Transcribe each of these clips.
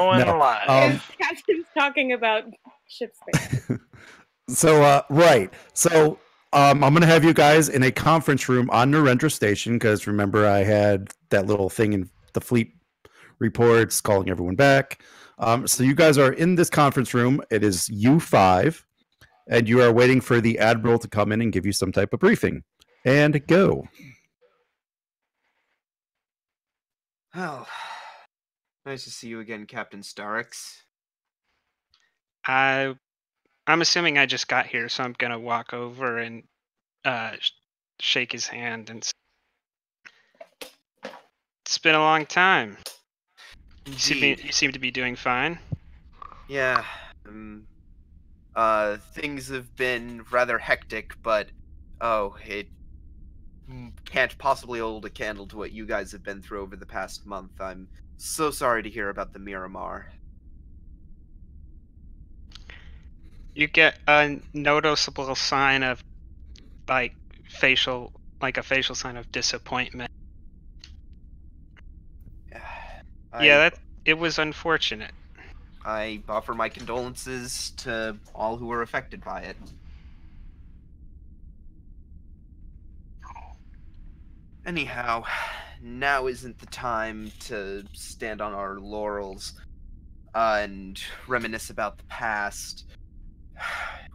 Going No, live. Captain's talking about ship space. So, right. So, I'm going to have you guys in a conference room on Narendra Station because remember, I had that little thing in the fleet reports calling everyone back. So, you guys are in this conference room. It is U5, and you are waiting for the Admiral to come in and give you some type of briefing. And go. Oh, nice to see you again, Captain Starrix. I'm assuming I just got here, so I'm gonna walk over and shake his hand and it's been a long time. You seem to be doing fine. Yeah, things have been rather hectic, but it can't possibly hold a candle to what you guys have been through over the past month. I'm so sorry to hear about the Miramar. You get a noticeable sign of a facial sign of disappointment. It was unfortunate. I offer my condolences to all who were affected by it. Anyhow, now isn't the time to stand on our laurels and reminisce about the past.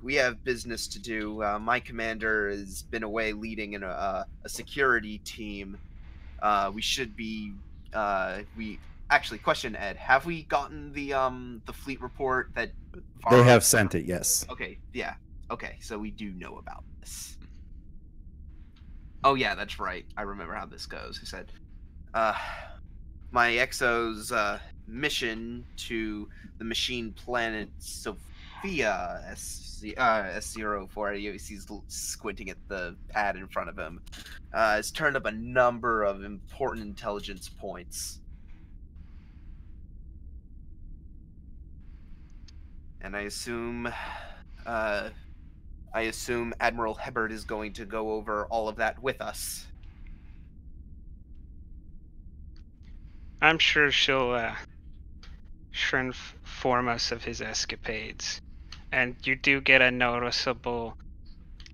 We have business to do. My commander has been away leading in a security team. We should be. Actually, question, Ed. Have we gotten the fleet report that They have sent it, yes. Okay, yeah. Okay, so we do know about this. Oh yeah, that's right. I remember how this goes. He said, my Exo's mission to the machine planet Sophia S04. He's squinting at the pad in front of him. Has turned up a number of important intelligence points. And I assume Admiral Hebert is going to go over all of that with us. I'm sure she'll inform us of his escapades. And you do get a noticeable,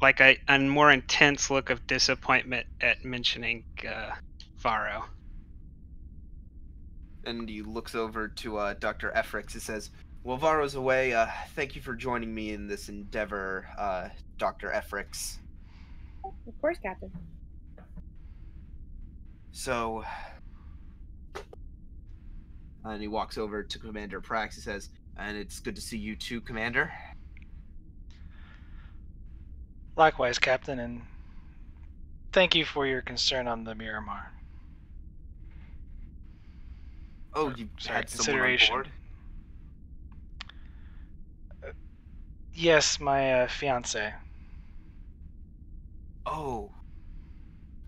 a more intense look of disappointment at mentioning Varro. And he looks over to Dr. Efrix and says, "Well, Varro's away. Thank you for joining me in this endeavor, Dr. Efrix." Of course, Captain. So, and he walks over to Commander Prax and says, "And it's good to see you too, Commander." Likewise, Captain, and thank you for your concern on the Miramar. Oh, you had someone on board? Yes, my fiance. Oh.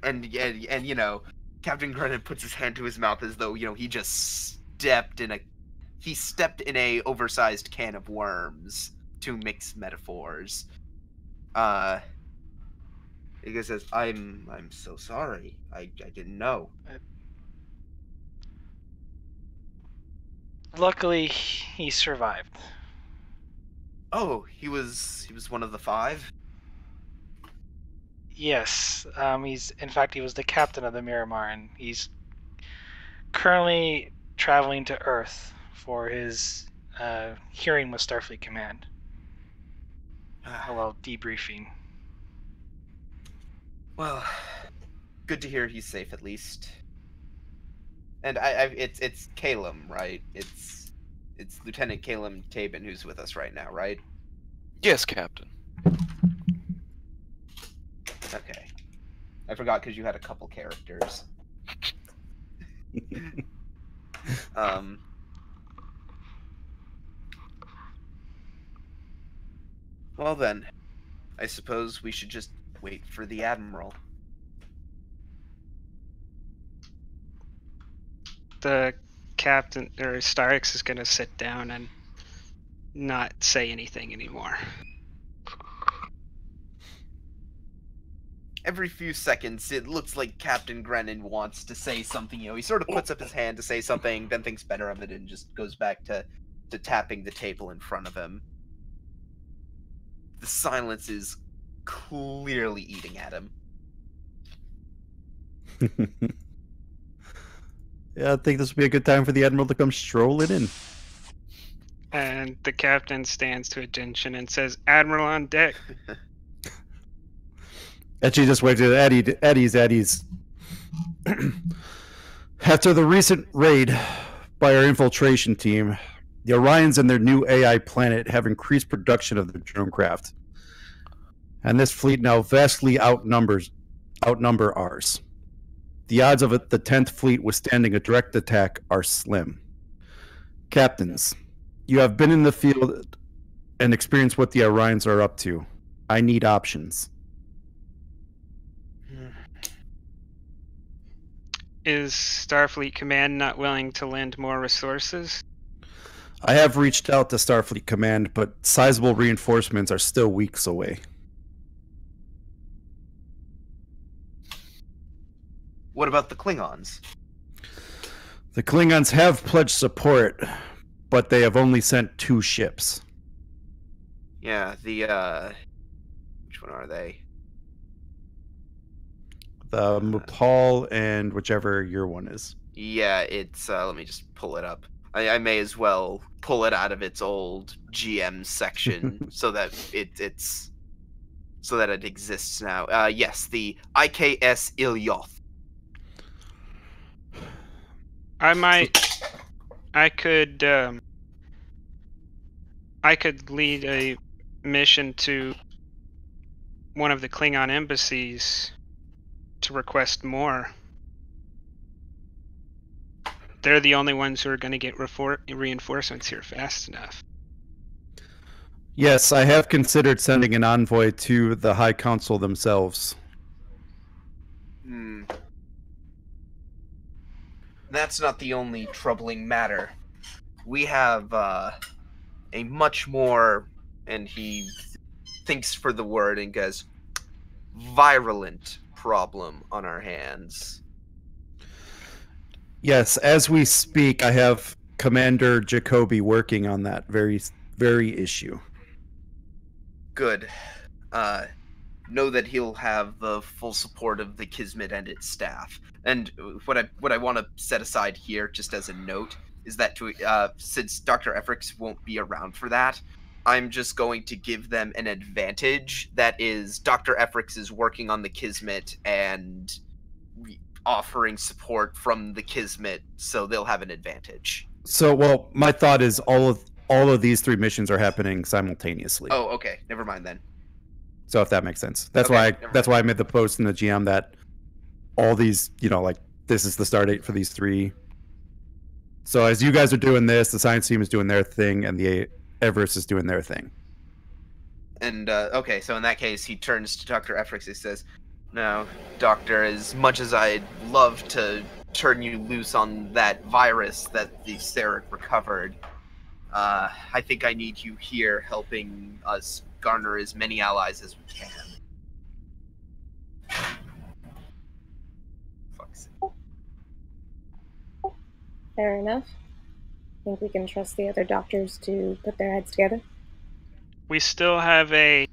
And you know, Captain Grennan puts his hand to his mouth as though, you know, he just stepped in a oversized can of worms, to mix metaphors. He says, I'm so sorry. I didn't know. Luckily, he survived. Oh, he was one of the 5? Yes, in fact, he was the captain of the Miramar, and he's currently traveling to Earth for his hearing with Starfleet Command. Well, debriefing. Well, good to hear he's safe at least. And it's Calum, right? It's Lieutenant Calum Tabin who's with us right now, right? Yes, Captain. Okay. I forgot because you had a couple characters. Well then, I suppose we should just wait for the Admiral. The captain, or Starrix, is going to sit down and not say anything anymore. every few seconds, it looks like Captain Grennan wants to say something. He sort of puts up his hand to say something, then thinks better of it and just goes back to tapping the table in front of him. The silence is clearly eating at him. Yeah, I think this would be a good time for the Admiral to come strolling in. And the captain stands to attention and says, "Admiral on deck." Etchy just waves at Eddie's. After the recent raid by our infiltration team, the Orions and their new AI planet have increased production of their drone craft. And this fleet now vastly outnumber ours. The odds of the 10th fleet withstanding a direct attack are slim. Captains, you have been in the field and experienced what the Orions are up to. I need options. Is Starfleet Command not willing to lend more resources? I have reached out to Starfleet Command, but sizable reinforcements are still weeks away. What about the Klingons? The Klingons have pledged support, but they have only sent 2 ships. Yeah, which one are they? The Mupal and whichever your one is. Yeah, it's, let me just pull it up. I may as well pull it out of its old GM section so that it's so that it exists now. Yes, the IKS Ilyoth. I could lead a mission to one of the Klingon embassies to request more. They're the only ones who are going to get reinforcements here fast enough. Yes, I have considered sending an envoy to the High Council themselves. That's not the only troubling matter. We have a much more, and he thinks for the word and goes, virulent problem on our hands. Yes, as we speak, I have Commander Jacoby working on that very issue. Good. Know that he'll have the full support of the Kismet and its staff. And what I want to set aside here, just as a note, is that since Dr. Efrix won't be around for that, I'm just going to give them an advantage. That is, Dr. Efrix is working on the Kismet and offering support from the Kismet, so they'll have an advantage. So, well, my thought is all of these 3 missions are happening simultaneously. Oh, okay. Never mind then. So if that makes sense. That's Okay, why I made the post in the GM that all these, like this is the start date for these 3. So as you guys are doing this, the science team is doing their thing and the Everest is doing their thing. And okay, so in that case, he turns to Dr. Efrix and says, "No, Doctor, as much as I'd love to turn you loose on that virus that the Sarek recovered, I think I need you here helping us garner as many allies as we can." Fuck's sake. Fair enough. Think we can trust the other doctors to put their heads together? We still have a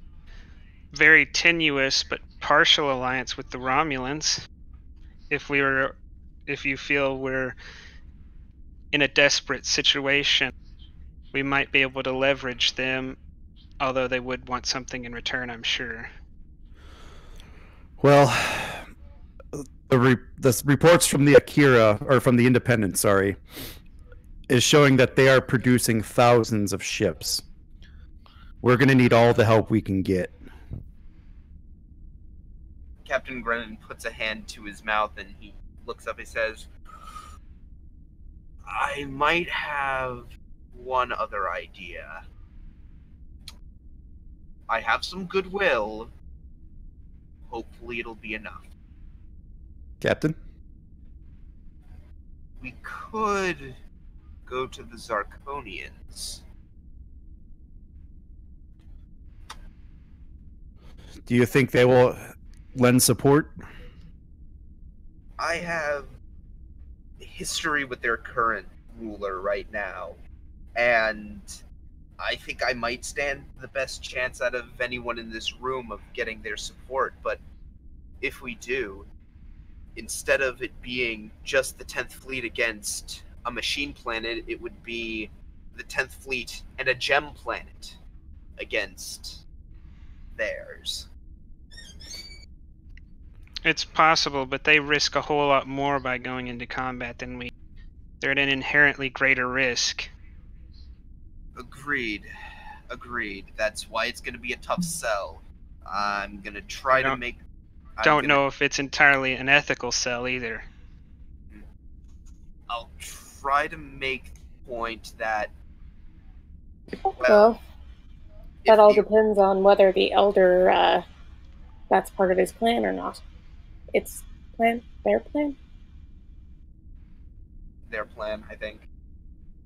very tenuous but partial alliance with the Romulans. If you feel we're in a desperate situation, we might be able to leverage them, although they would want something in return, I'm sure. Well, the reports from the Akira, or from the Independent, sorry, is showing that they are producing thousands of ships. We're going to need all the help we can get. Captain Grennan puts a hand to his mouth and he looks up and says, "I might have one other idea. I have some goodwill. Hopefully it'll be enough. Captain? We could go to the Zarkonians." Do you think they will lend support? I have history with their current ruler right now, and I think I might stand the best chance out of anyone in this room of getting their support. But if we do, instead of it being just the 10th Fleet against a machine planet, it would be the 10th Fleet and a gem planet against theirs. It's possible, but they risk a whole lot more by going into combat than we. They're at an inherently greater risk. Agreed. That's why it's going to be a tough sell. I'm going to try to make... Don't know if it's entirely an ethical sell either. I'll try to make the point that... Well, that all depends on whether the Elder, that's part of his plan or not. It's their plan? Their plan, I think.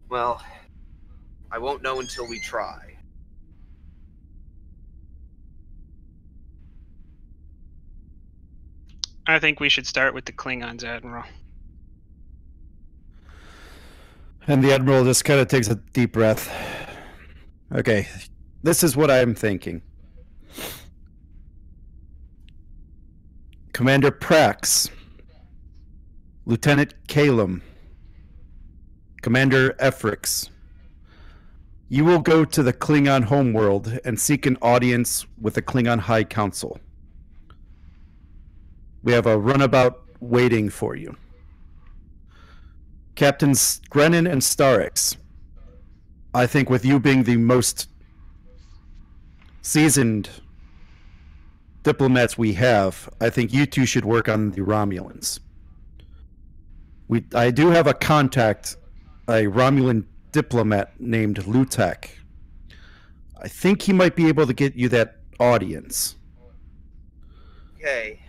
Well, I won't know until we try. I think we should start with the Klingons, Admiral. And the Admiral just kind of takes a deep breath. Okay, this is what I'm thinking. Commander Prax, Lieutenant Calum, Commander Efrix, you will go to the Klingon homeworld and seek an audience with the Klingon High Council. We have a runabout waiting for you. Captains Grennan and Starix, I think with you being the most seasoned diplomats we have, I think you two should work on the Romulans. I do have a contact, a Romulan diplomat named Lutek. I think he might be able to get you that audience. Okay.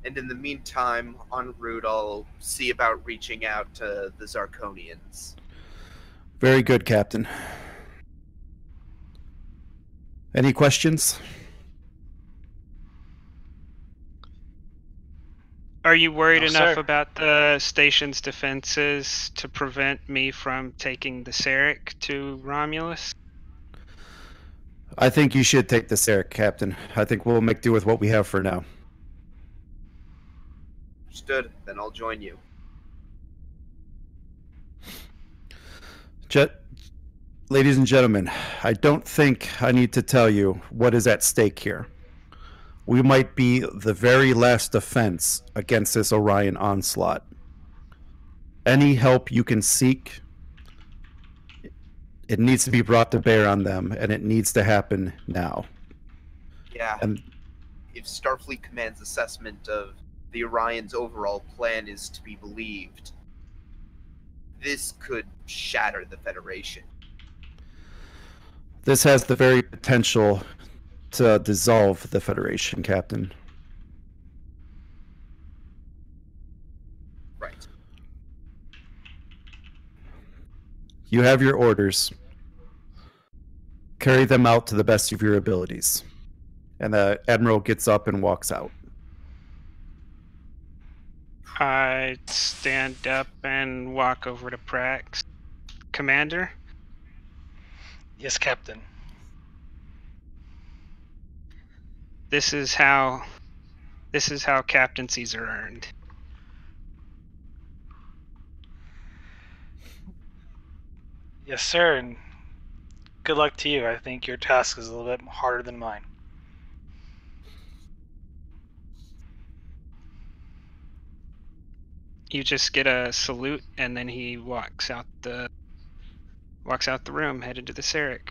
And in the meantime, en route, I'll see about reaching out to the Zarkonians. Very good, Captain. Any questions? Are you worried No, enough sir. about the station's defenses to prevent me from taking the Sarek to Romulus? I think you should take the Sarek, Captain. I think we'll make do with what we have for now. Understood. Then I'll join you. Ladies and gentlemen, I don't think I need to tell you what is at stake here. We might be the very last defense against this Orion onslaught. Any help you can seek, it needs to be brought to bear on them, and it needs to happen now. Yeah. And if Starfleet Command's assessment of the Orion's overall plan is to be believed, this could shatter the Federation. this has the very potential to dissolve the Federation, Captain. Right. You have your orders. Carry them out to the best of your abilities. And the Admiral gets up and walks out. I stand up and walk over to Prax. Commander, Yes, Captain. this is how captaincies are earned. Yes, sir, and good luck to you. I think your task is a little bit harder than mine. You just get a salute, and then he walks out the room, headed to the Sarek.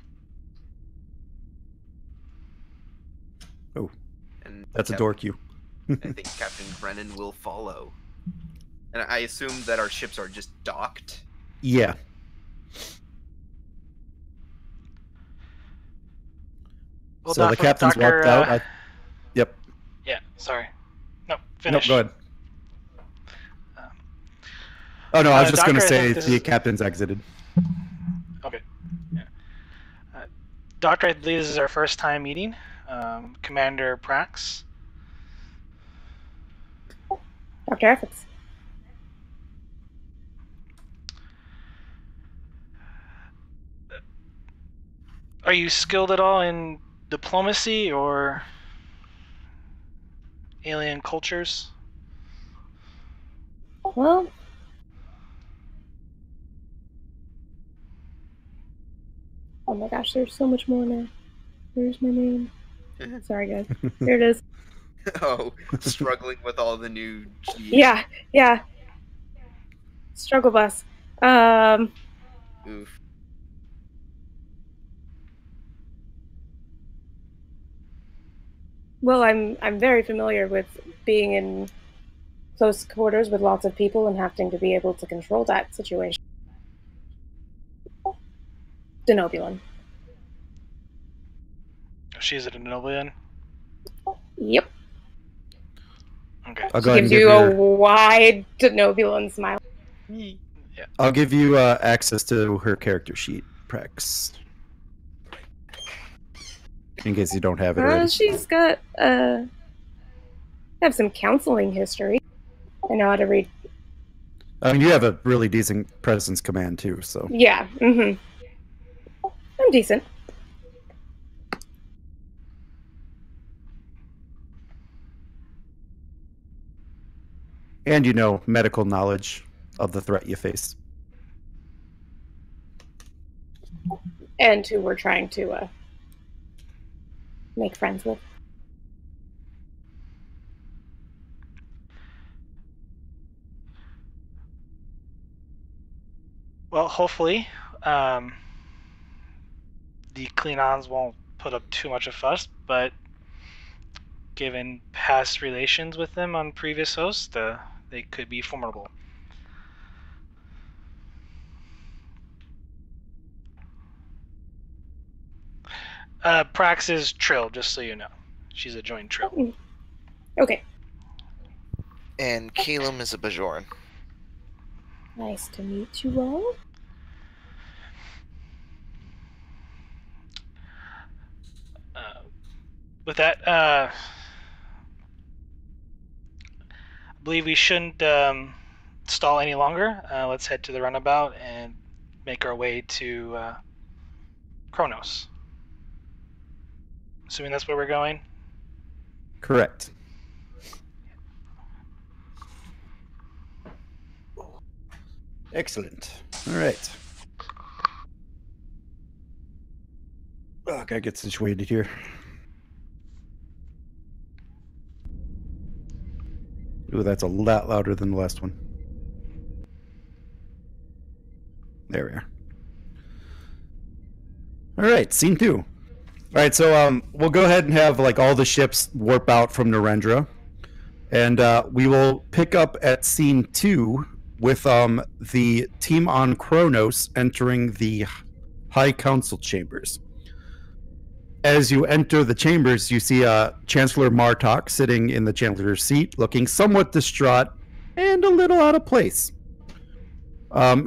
Oh, And that's a door cue. I think Captain Grennan will follow. And I assume that our ships are just docked. Yeah. Well, So the captain's walked out. Yep. Yeah, sorry. No, Nope, finish. go ahead. Oh no, I was just going to Doctor, I say think the captain's exited. Okay. Yeah. Doctor, I believe this is our first time meeting. Commander Prax. Dr. Effix. Are you skilled at all in diplomacy or alien cultures? Well, oh my gosh, there's so much more now. Where's my name? Sorry, guys. Here it is. Oh, struggling with all the new G's. Yeah. Struggle bus. Oof. Well, I'm very familiar with being in close quarters with lots of people and having to be able to control that situation. Denobulan. She's a Denobulan? Yep. Okay. I'll She go ahead and gives give you a you. wide Denobulan smile. I'll give you access to her character sheet, Prex. In case you don't have it already. She's got have some counseling history. I know how to read. I mean, you have a really decent presence command too, so. Yeah. I'm decent. And you know medical knowledge of the threat you face. And who we're trying to make friends with. Well, hopefully, the Klingons won't put up too much of a fuss, but given past relations with them on previous hosts, they could be formidable. Prax is Trill, just so you know. She's a joint Trill. Okay. And Calum is a Bajoran. Nice to meet you all. With that, I believe we shouldn't stall any longer. Let's head to the runabout and make our way to Kronos. Assuming that's where we're going. Correct. Excellent. All right. Oh, gotta get situated here. Ooh, that's a lot louder than the last one. There we are. All right, scene 2. All right, so we'll go ahead and have like all the ships warp out from Narendra, and we will pick up at scene 2 with the team on Kronos entering the High Council chambers. As you enter the chambers, you see Chancellor Martok sitting in the Chancellor's seat, looking somewhat distraught and a little out of place.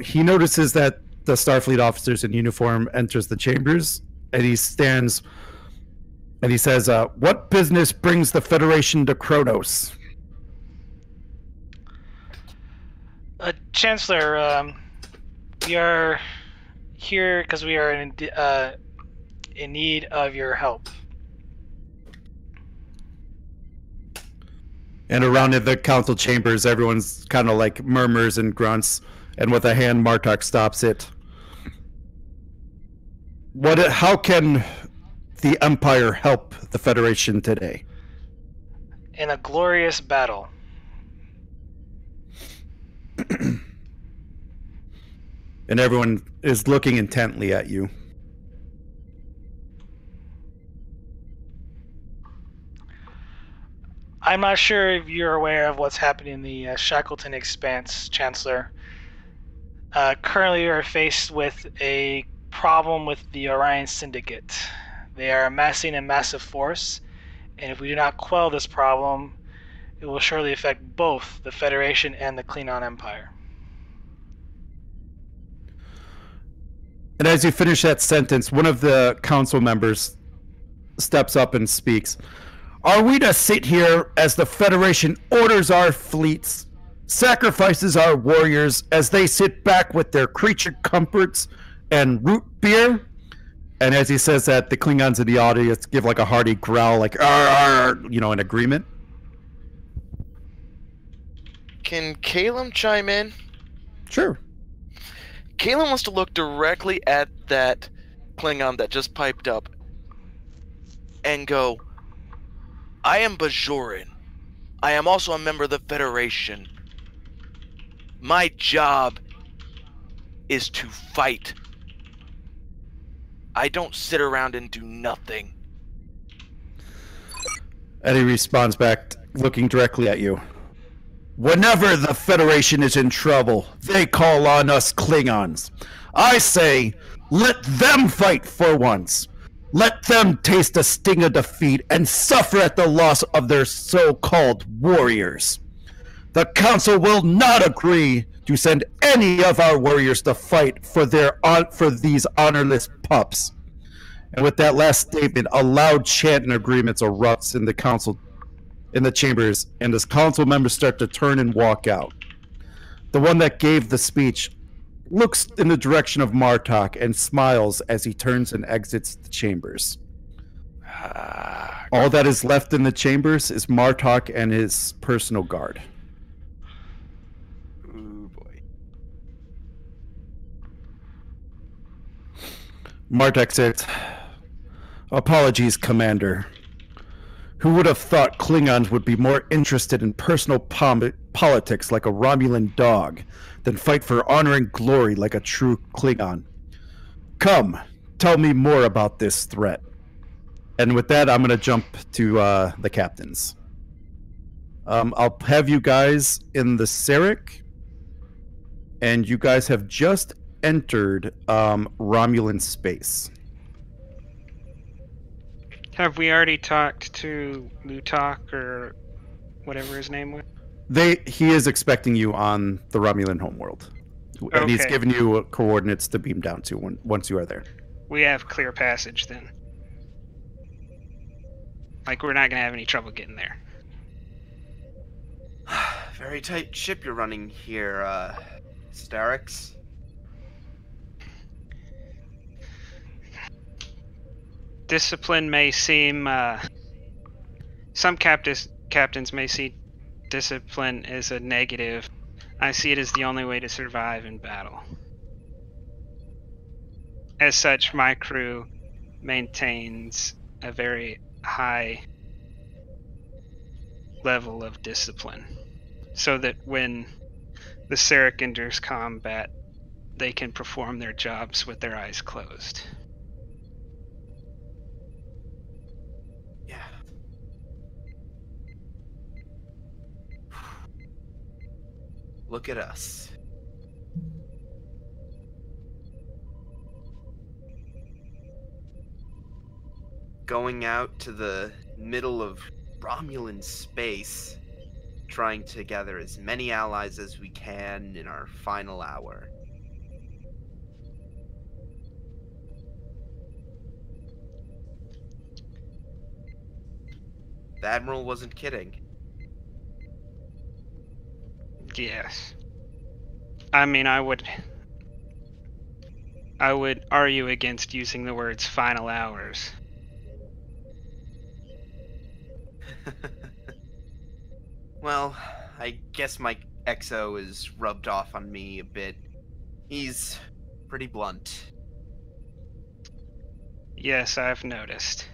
He notices that the Starfleet officers in uniform enters the chambers, and he stands and he says, "What business brings the Federation to Kronos?" Chancellor, we are here because we are in need of your help. And around in the council chambers, everyone's kind of like murmurs and grunts, and with a hand, Martok stops it. How can the Empire help the Federation today? In a glorious battle. And everyone is looking intently at you. I'm not sure if you're aware of what's happening in the Shackleton Expanse, Chancellor. Currently, we are faced with a problem with the Orion Syndicate. They are amassing a massive force, and if we do not quell this problem, it will surely affect both the Federation and the Klingon Empire. And as you finish that sentence, one of the council members steps up and speaks. Are we to sit here as the Federation orders our fleets, sacrifices our warriors as they sit back with their creature comforts and root beer? And as he says that, the Klingons in the audience give like a hearty growl, like, "Arr, arr," in agreement. Can Caleb chime in? Sure. Caleb wants to look directly at that Klingon that just piped up and go, I am Bajoran. I am also a member of the Federation. My job is to fight. I don't sit around and do nothing. And he responds back, looking directly at you. Whenever the Federation is in trouble, they call on us Klingons. I say, let them fight for once. Let them taste the sting of defeat and suffer at the loss of their so-called warriors. The Council will not agree to send any of our warriors to fight for these honorless pups. And with that last statement, a loud chant and agreements erupts in the council, in the chambers, and as council members start to turn and walk out. The one that gave the speech looks in the direction of Martok and smiles as he turns and exits the chambers. All that is left in the chambers is Martok and his personal guard. Ooh, boy. Martok says, apologies, Commander. Who would have thought Klingons would be more interested in personal politics like a Romulan dog than fight for honor and glory like a true Klingon? Come, tell me more about this threat. And with that, I'm going to jump to the captains. I'll have you guys in the Sarek, and you guys have just entered Romulan space. Have we already talked to Lutok or whatever his name was? He is expecting you on the Romulan homeworld, and he's Okay. given you coordinates to beam down to once you are there. We have clear passage then. Like, we're not gonna have any trouble getting there. Very tight ship you're running here, Starix. Discipline may seem, some captains may see discipline as a negative. I see it as the only way to survive in battle. As such, my crew maintains a very high level of discipline, so that when the Sarek enters combat, they can perform their jobs with their eyes closed. Yeah. Look at us. Going out to the middle of Romulan space, trying to gather as many allies as we can in our final hour. The Admiral wasn't kidding. Yes. I mean, I would argue against using the words final hours. Well, I guess my XO is rubbed off on me a bit. He's pretty blunt. Yes, I've noticed.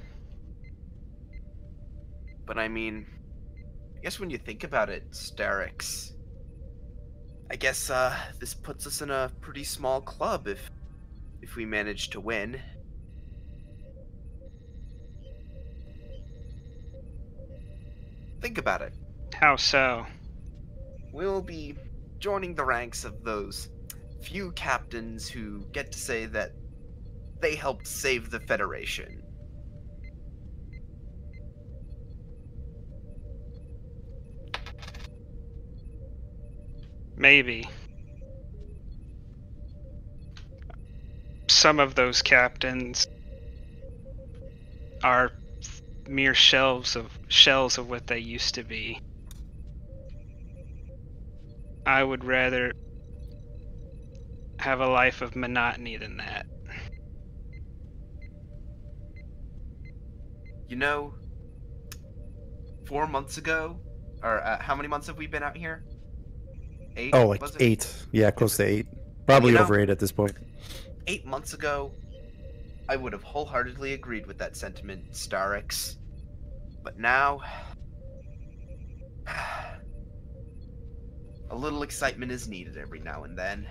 But I mean, I guess when you think about it, Starix, I guess this puts us in a pretty small club if we manage to win. Think about it. How so? We'll be joining the ranks of those few captains who get to say that they helped save the Federation. Maybe. Some of those captains are mere shells of what they used to be. I would rather have a life of monotony than that. You know, 4 months ago, or how many months have we been out here? 8, Oh, like was it? 8. Yeah, close to 8. Probably You know- over 8 at this point. 8 months ago, I would have wholeheartedly agreed with that sentiment, Starix. But now, a little excitement is needed every now and then.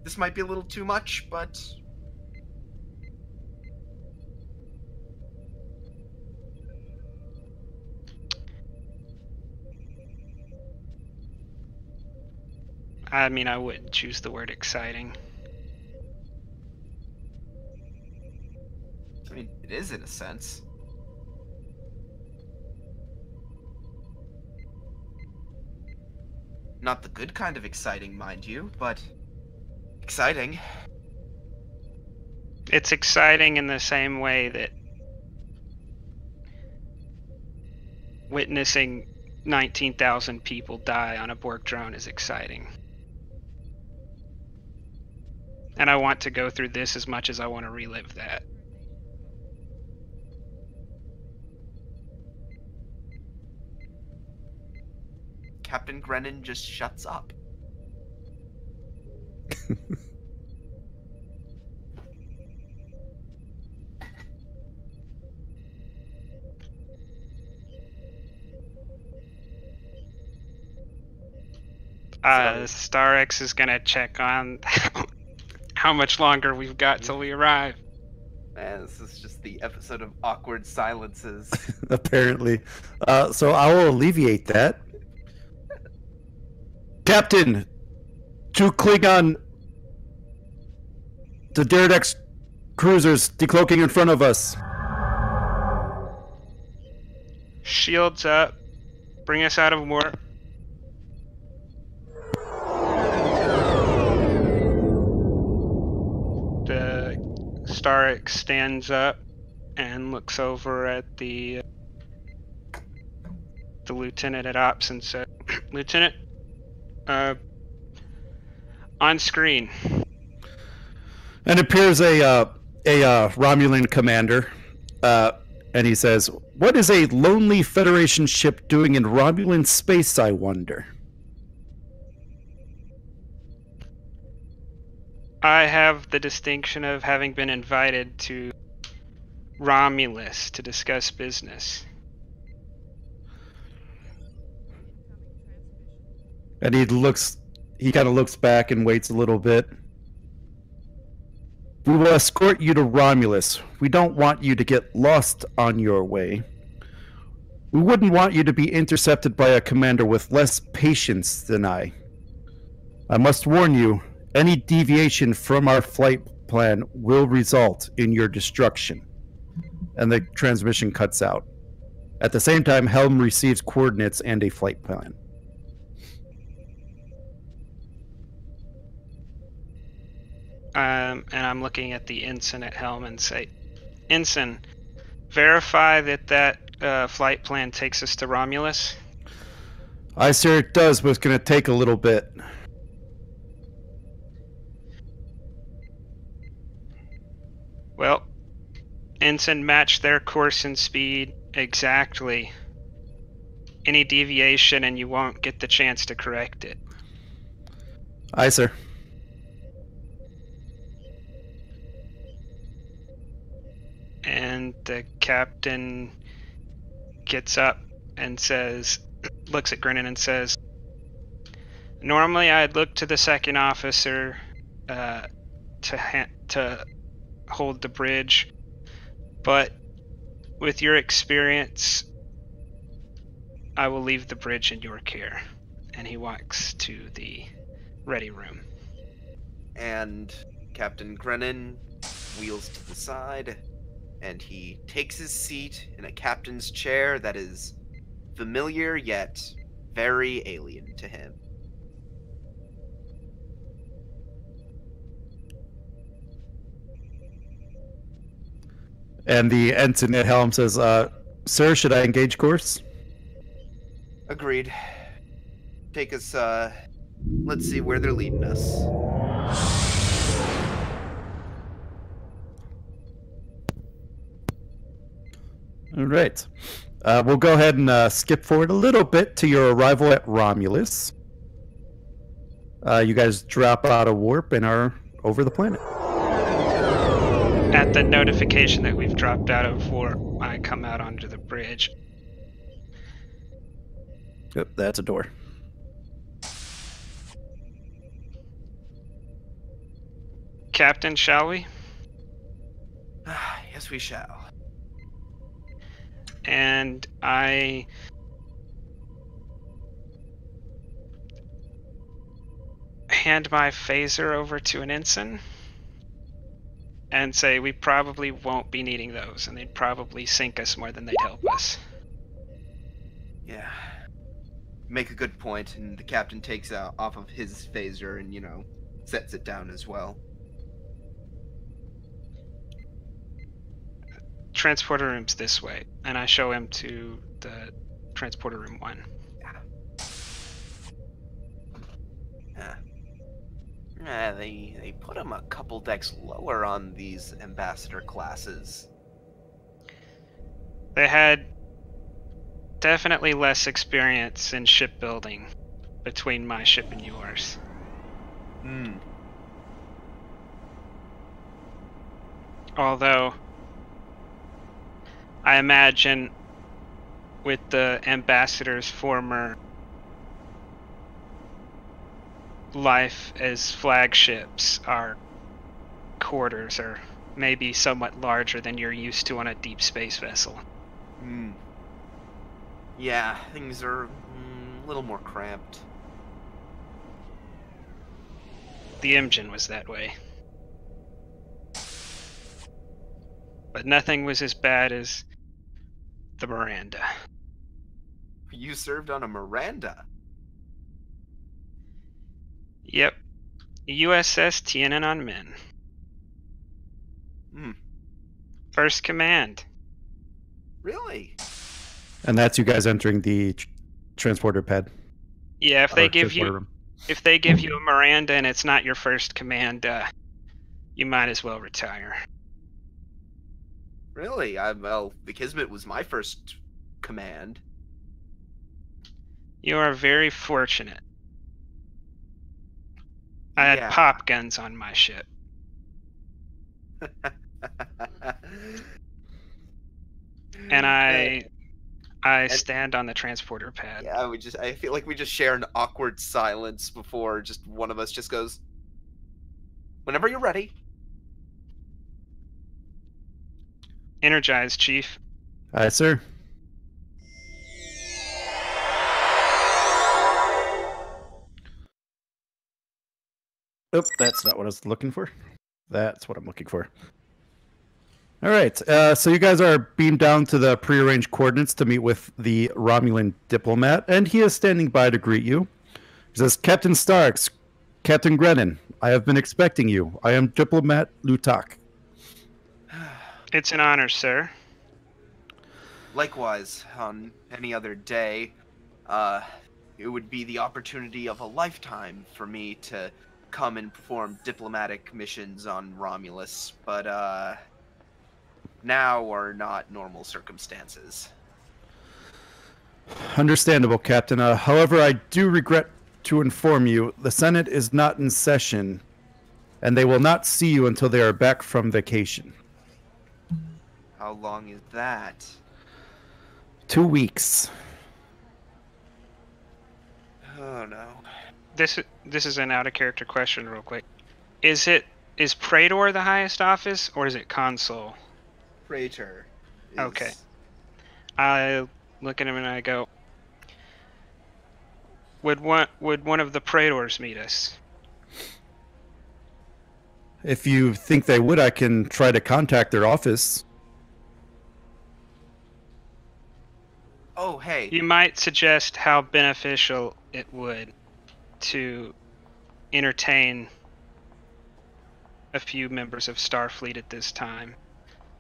This might be a little too much, but I mean, I wouldn't choose the word exciting. I mean, it is in a sense. Not the good kind of exciting, mind you, but exciting. It's exciting in the same way that witnessing 19,000 people die on a Borg drone is exciting. And I want to go through this as much as I want to relive that. Captain Grennan just shuts up. StarX is gonna check on how much longer we've got till we arrive. Man, this is just the episode of awkward silences. Apparently. So I will alleviate that. Captain, to Klingon, the Derdex cruisers decloaking in front of us. Shields up. Bring us out of warp. The Starix stands up and looks over at the lieutenant at ops and says, "Lieutenant, on screen." And appears a Romulan commander, and he says, "What is a lonely Federation ship doing in Romulan space, I wonder?" I have the distinction of having been invited to Romulus to discuss business. And he kind of looks back and waits a little bit. "We will escort you to Romulus. We don't want you to get lost on your way. We wouldn't want you to be intercepted by a commander with less patience than I. I must warn you, any deviation from our flight plan will result in your destruction." And the transmission cuts out. At the same time, Helm receives coordinates and a flight plan. And I'm looking at the ensign at helm and say, "Ensign, verify that flight plan takes us to Romulus." "Aye, sir, it does, but it's going to take a little bit." Well, ensign, match their course and speed exactly. Any deviation and you won't get the chance to correct it. "Aye, sir." And the captain gets up and says, looks at Grennan and says, "Normally I'd look to the second officer to hold the bridge, but with your experience, I will leave the bridge in your care." And he walks to the ready room. And Captain Grennan wheels to the side, and he takes his seat in a captain's chair that is familiar yet very alien to him. And the ensign at helm says, "Sir, should I engage course?" Agreed. Take us, let's see where they're leading us. All right. We'll go ahead and skip forward a little bit to your arrival at Romulus. You guys drop out of warp and are over the planet. At the notification that we've dropped out of warp, I come out onto the bridge. Yep, that's a door. Captain, shall we? Yes, we shall. And I hand my phaser over to an ensign and say we probably won't be needing those, and they'd probably sink us more than they'd help us. Yeah. Make a good point, and the captain takes out off of his phaser and, sets it down as well. Transporter room's this way, and I show him to the transporter room 1. They put them a couple decks lower on these ambassador classes. They had definitely less experience in shipbuilding between my ship and yours. Although, I imagine with the ambassador's former life as flagships, our quarters are maybe somewhat larger than you're used to on a deep space vessel. Yeah, things are a little more cramped. The engine was that way. But nothing was as bad as the Miranda. You served on a Miranda? Yep. USS Tiananmen. First command. Really? And that's you guys entering the transporter pad. Yeah, if they give you room. if they give you a Miranda and it's not your first command, you might as well retire. Really? Well, the Kismet was my first command. You are very fortunate. I had pop guns on my ship. And I stand on the transporter pad. Yeah, I feel like we just share an awkward silence before just one of us just goes, "Whenever you're ready." Energized, Chief. Aye, sir. Nope, that's not what I was looking for. That's what I'm looking for. All right, so you guys are beamed down to the prearranged coordinates to meet with the Romulan diplomat, and he is standing by to greet you. He says, "Captain Starks, Captain Grennan, I have been expecting you. I am Diplomat Lutak." It's an honor, sir. Likewise, on any other day, it would be the opportunity of a lifetime for me to come and perform diplomatic missions on Romulus, but now are not normal circumstances. Understandable, Captain. However, I do regret to inform you the Senate is not in session, and they will not see you until they are back from vacation. How long is that? 2 weeks. Oh no. This is an out of character question, real quick. Is Praetor the highest office, or is it Consul? Praetor. Okay. I look at him and I go, would one of the Praetors meet us? If you think they would, I can try to contact their office. Oh, hey. You might suggest how beneficial it would to entertain a few members of Starfleet at this time.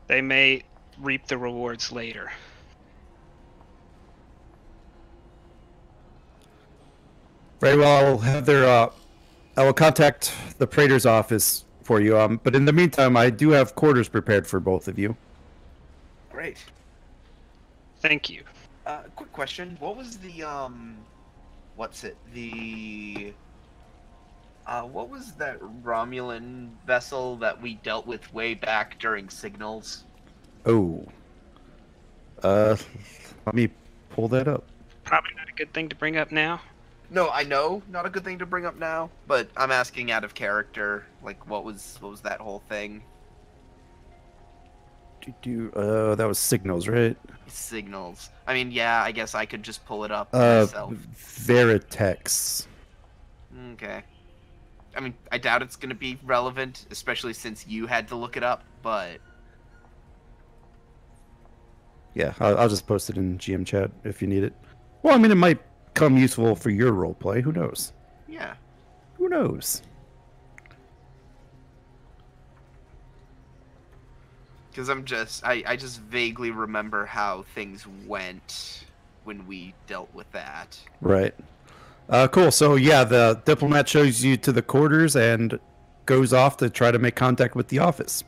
They may reap the rewards later. Very well. I'll have their. I will contact the Praetor's office for you. But in the meantime, I do have quarters prepared for both of you. Great. Thank you. Quick question. What was the what's it? What was that Romulan vessel that we dealt with way back during Signals? Oh. Let me pull that up. Probably not a good thing to bring up now. No, I know, not a good thing to bring up now, but I'm asking out of character. Like, what was that whole thing? That was Signals, right? Signals. I mean, yeah, I guess I could just pull it up myself. Veritex. Okay. I mean, I doubt it's going to be relevant, especially since you had to look it up, but... Yeah, I'll just post it in GM chat if you need it. Well, I mean, it might come useful for your roleplay. Who knows? Yeah. Who knows? Because I just vaguely remember how things went when we dealt with that. Right. Cool. So, yeah, the diplomat shows you to the quarters and goes off to try to make contact with the office.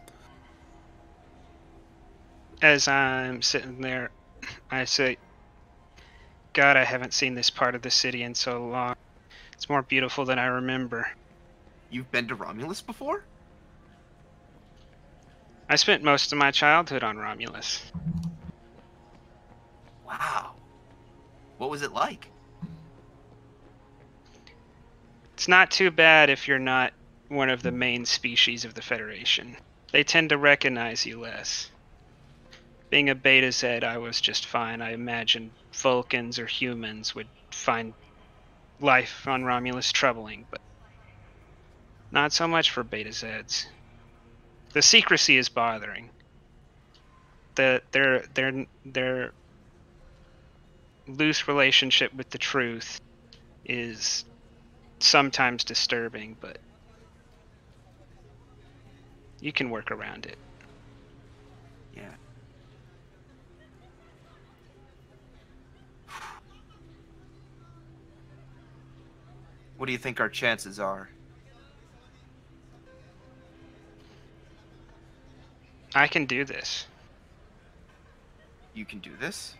As I'm sitting there, I say, God, I haven't seen this part of the city in so long. It's more beautiful than I remember. You've been to Romulus before? I spent most of my childhood on Romulus. Wow. What was it like? It's not too bad if you're not one of the main species of the Federation. They tend to recognize you less. Being a Beta Z, I was just fine. I imagined Vulcans or humans would find life on Romulus troubling, but not so much for Beta Zs. The secrecy is bothering. Their loose relationship with the truth is sometimes disturbing, but you can work around it. Yeah. What do you think our chances are? I can do this. You can do this?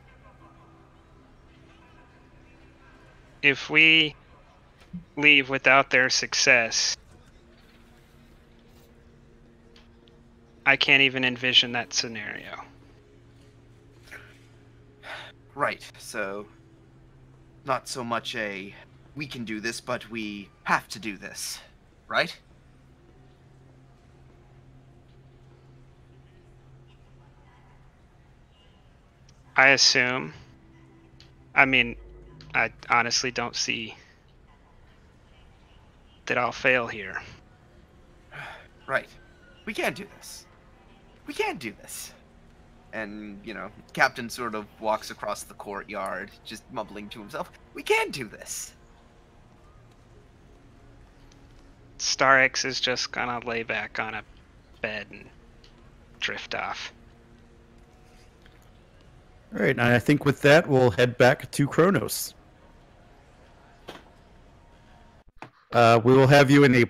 If we leave without their success, I can't even envision that scenario. Right, so... Not so much a... We can do this, but we have to do this. Right? I assume. I mean, I honestly don't see that I'll fail here. Right. We can do this. We can do this. And, you know, Captain sort of walks across the courtyard, just mumbling to himself, we can do this. Star X is just gonna lay back on a bed and drift off. All right, and I think with that, we'll head back to Kronos. We will have you in a...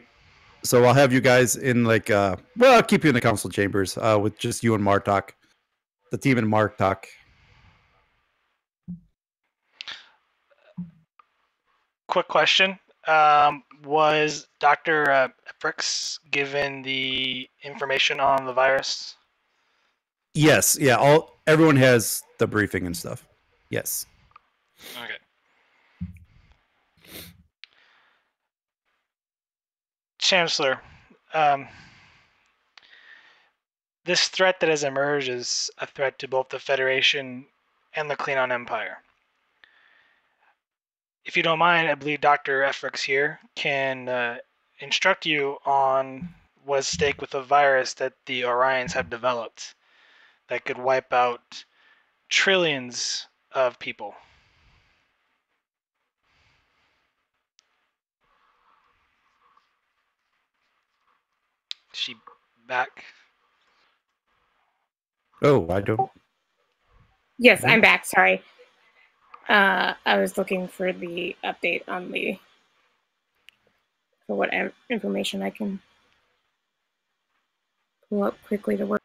So I'll have you guys in, like... well, I'll keep you in the council chambers with just you and Martok. The team and Martok. Quick question. Was Dr. Fricks given the information on the virus? Yes, yeah. Everyone has the briefing and stuff. Yes. Okay. Chancellor, this threat that has emerged is a threat to both the Federation and the Klingon Empire. If you don't mind, I believe Dr. Efrix here can instruct you on what is at stake with a virus that the Orions have developed that could wipe out trillions of people. Is she back? Oh, I don't. Yes, I'm back. Sorry. I was looking for the update on for what information I can pull up quickly to work.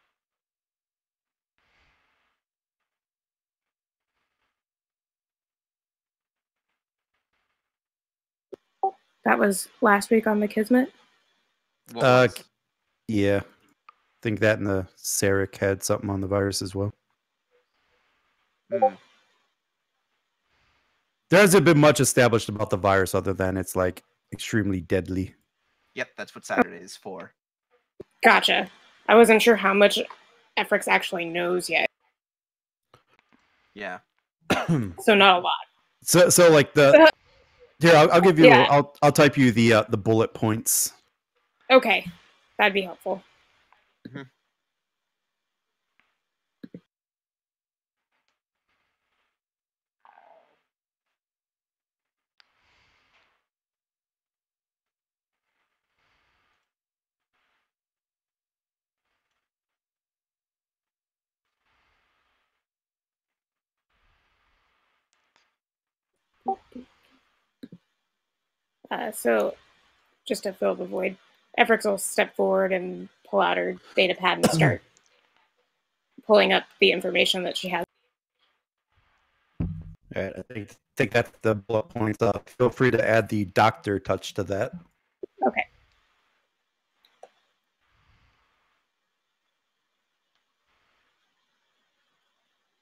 That was last week on the Kismet. What was? Yeah. I think that and the Sarek had something on the virus as well. Hmm. There hasn't been much established about the virus other than it's like extremely deadly. Yep, that's what Saturday is for. Gotcha. I wasn't sure how much Efrix actually knows yet, Yeah. so not a lot. So like the here I'll give you Yeah. I'll type you the bullet points. Okay, that'd be helpful. Mhm. So, just to fill the void, Efrix will step forward and pull out her data pad and start pulling up the information that she has. I think that's the bullet points. Feel free to add the doctor touch to that. Okay.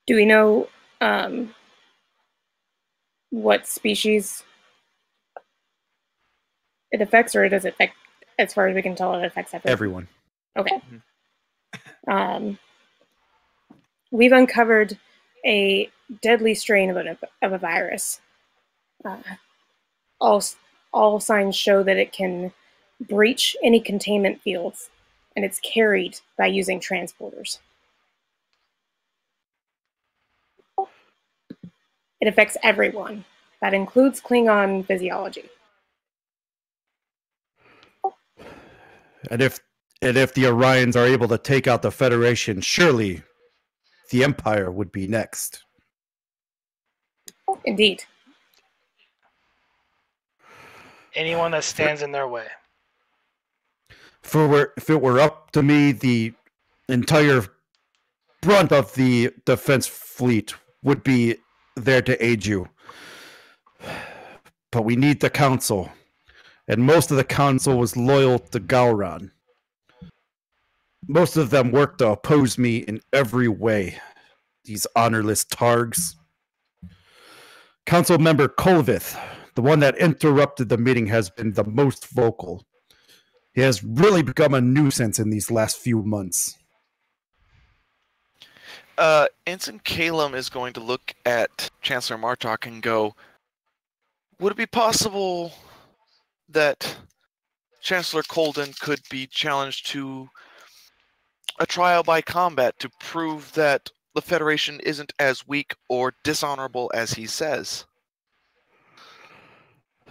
Do we know what species it affects, or does it affect, as far as we can tell, it affects everyone? Okay. We've uncovered a deadly strain of a virus. All signs show that it can breach any containment fields, and it's carried by using transporters. It affects everyone. That includes Klingon physiology. And if the Orions are able to take out the Federation, surely the Empire would be next. Indeed. Anyone that stands in their way. If it were up to me, the entire brunt of the defense fleet would be there to aid you. But we need the council. And most of the council was loyal to Gowron. Most of them worked to oppose me in every way. These honorless targs. Council member Kolvith, the one that interrupted the meeting, has been the most vocal. He has really become a nuisance in these last few months. Ensign Calum is going to look at Chancellor Martok and go, would it be possible that Chancellor Colden could be challenged to a trial by combat to prove that the Federation isn't as weak or dishonorable as he says?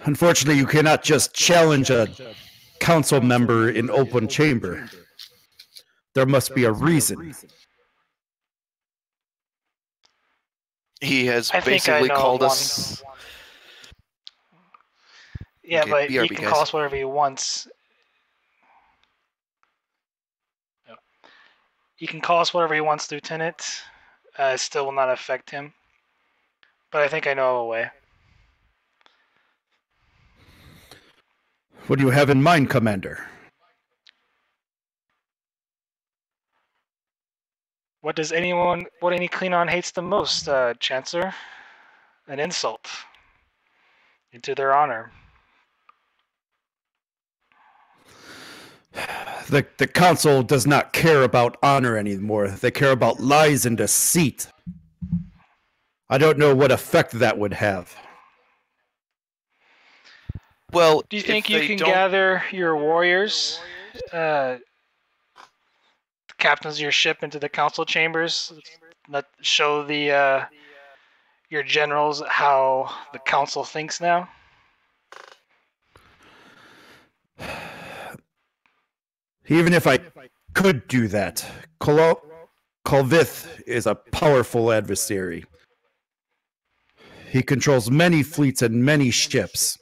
Unfortunately, you cannot just challenge a council member in open chamber. There must be a reason. He has I think I basically know called one. us. Yeah, Okay, but he BRB, can guys. call us whatever he wants. He can call us whatever he wants, Lieutenant. It still will not affect him. But I think I know of a way. What do you have in mind, Commander? What any Klingon hates the most, Chancellor? An insult into their honor. The council does not care about honor anymore. They care about lies and deceit. I don't know what effect that would have. Well, Do you think if you they can don't... gather your warriors, captains of your ship, into the council chambers? Show the your generals how the council thinks now? Even if I could do that, Kulvith is a powerful adversary. He controls many fleets and many ships.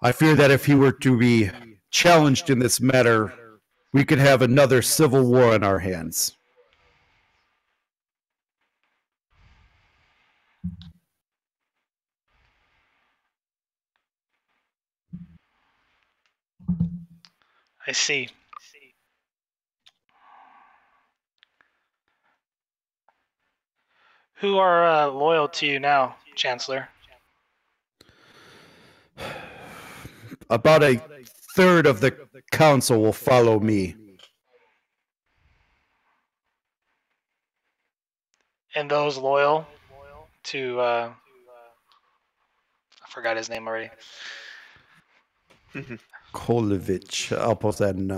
I fear that if he were to be challenged in this matter, we could have another civil war on our hands. I see. Who are loyal to you now, Chancellor? About a third of the council will follow me. And those loyal to I forgot his name already. Kolovich. I'll post that in.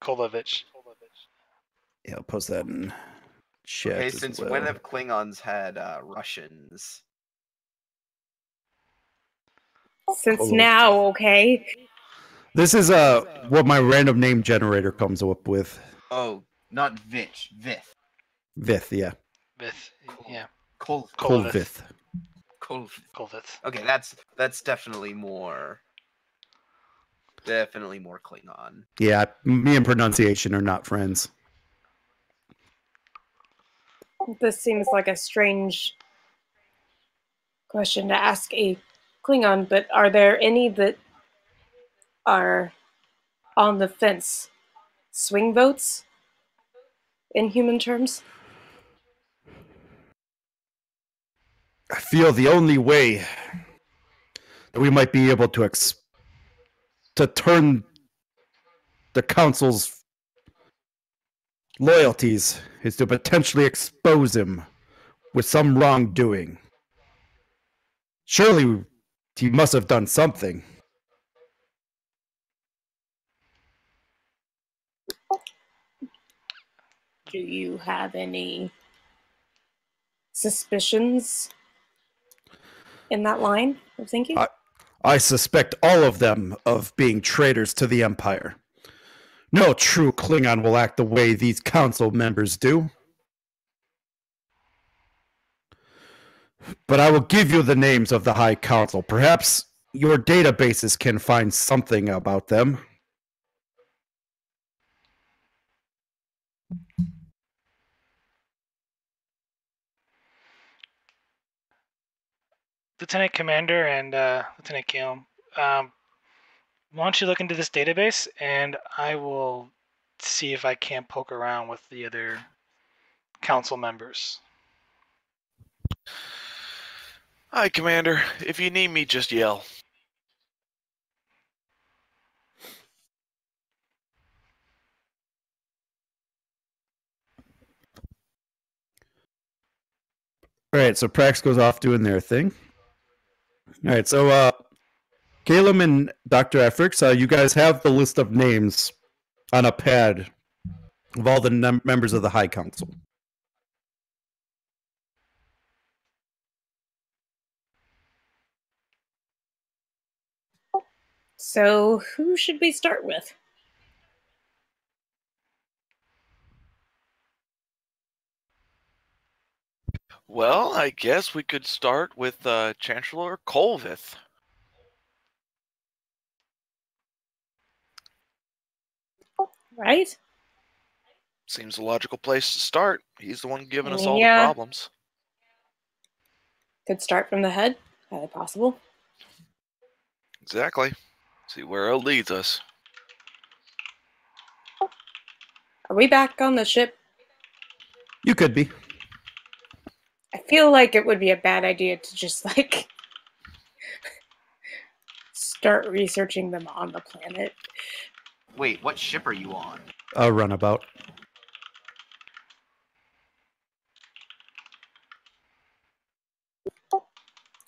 Kolovich. Yeah, I'll post that in chat. Okay, as since well. when have Klingons had Russians? Since Hold on. now, okay. This is what my random name generator comes up with. Oh, not Vich, Vith. Vith, yeah. Vith. Yeah. Kolvith. Kolvith. Okay, that's definitely more Klingon. Yeah, me and pronunciation are not friends. This seems like a strange question to ask a Klingon, but are there any that are on the fence? Swing votes? In human terms? I feel the only way that we might be able to turn the council's loyalties is to potentially expose him with some wrongdoing. Surely he must have done something. Do you have any suspicions in that line of thinking? I suspect all of them of being traitors to the Empire. No true Klingon will act the way these council members do. But I will give you the names of the High Council. Perhaps your databases can find something about them. Lieutenant Commander and Lieutenant Keelum, why don't you look into this database and I will see if I can't poke around with the other council members. Hi, Commander. If you need me, just yell. All right, so Prax goes off doing their thing. All right, so Caleb and Dr. Efrix, you guys have the list of names on a pad of all the members of the High Council. So, who should we start with? Well, I guess we could start with Chancellor Kolvith. Right? Seems a logical place to start. He's the one giving us all the Yeah. problems. Could start from the head. Highly possible. Exactly. See where it leads us. Are we back on the ship? You could be. I feel like it would be a bad idea to just, like, start researching them on the planet. Wait, what ship are you on? A runabout.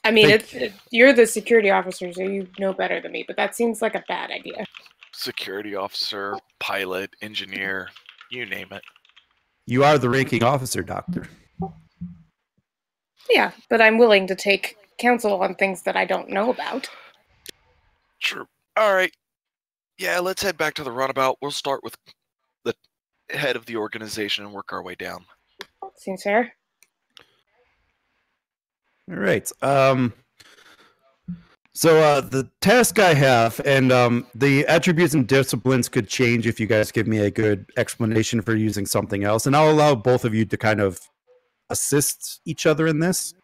I mean, you're the security officer, so you know better than me, but that seems like a bad idea. Security officer, pilot, engineer, you name it. You are the ranking officer, Doctor. Yeah, but I'm willing to take counsel on things that I don't know about. Sure. All right. Yeah, let's head back to the runabout. We'll start with the head of the organization and work our way down. Seems fair. All right. So the task I have, and the attributes and disciplines could change if you guys give me a good explanation for using something else, and I'll allow both of you to kind of assist each other in this.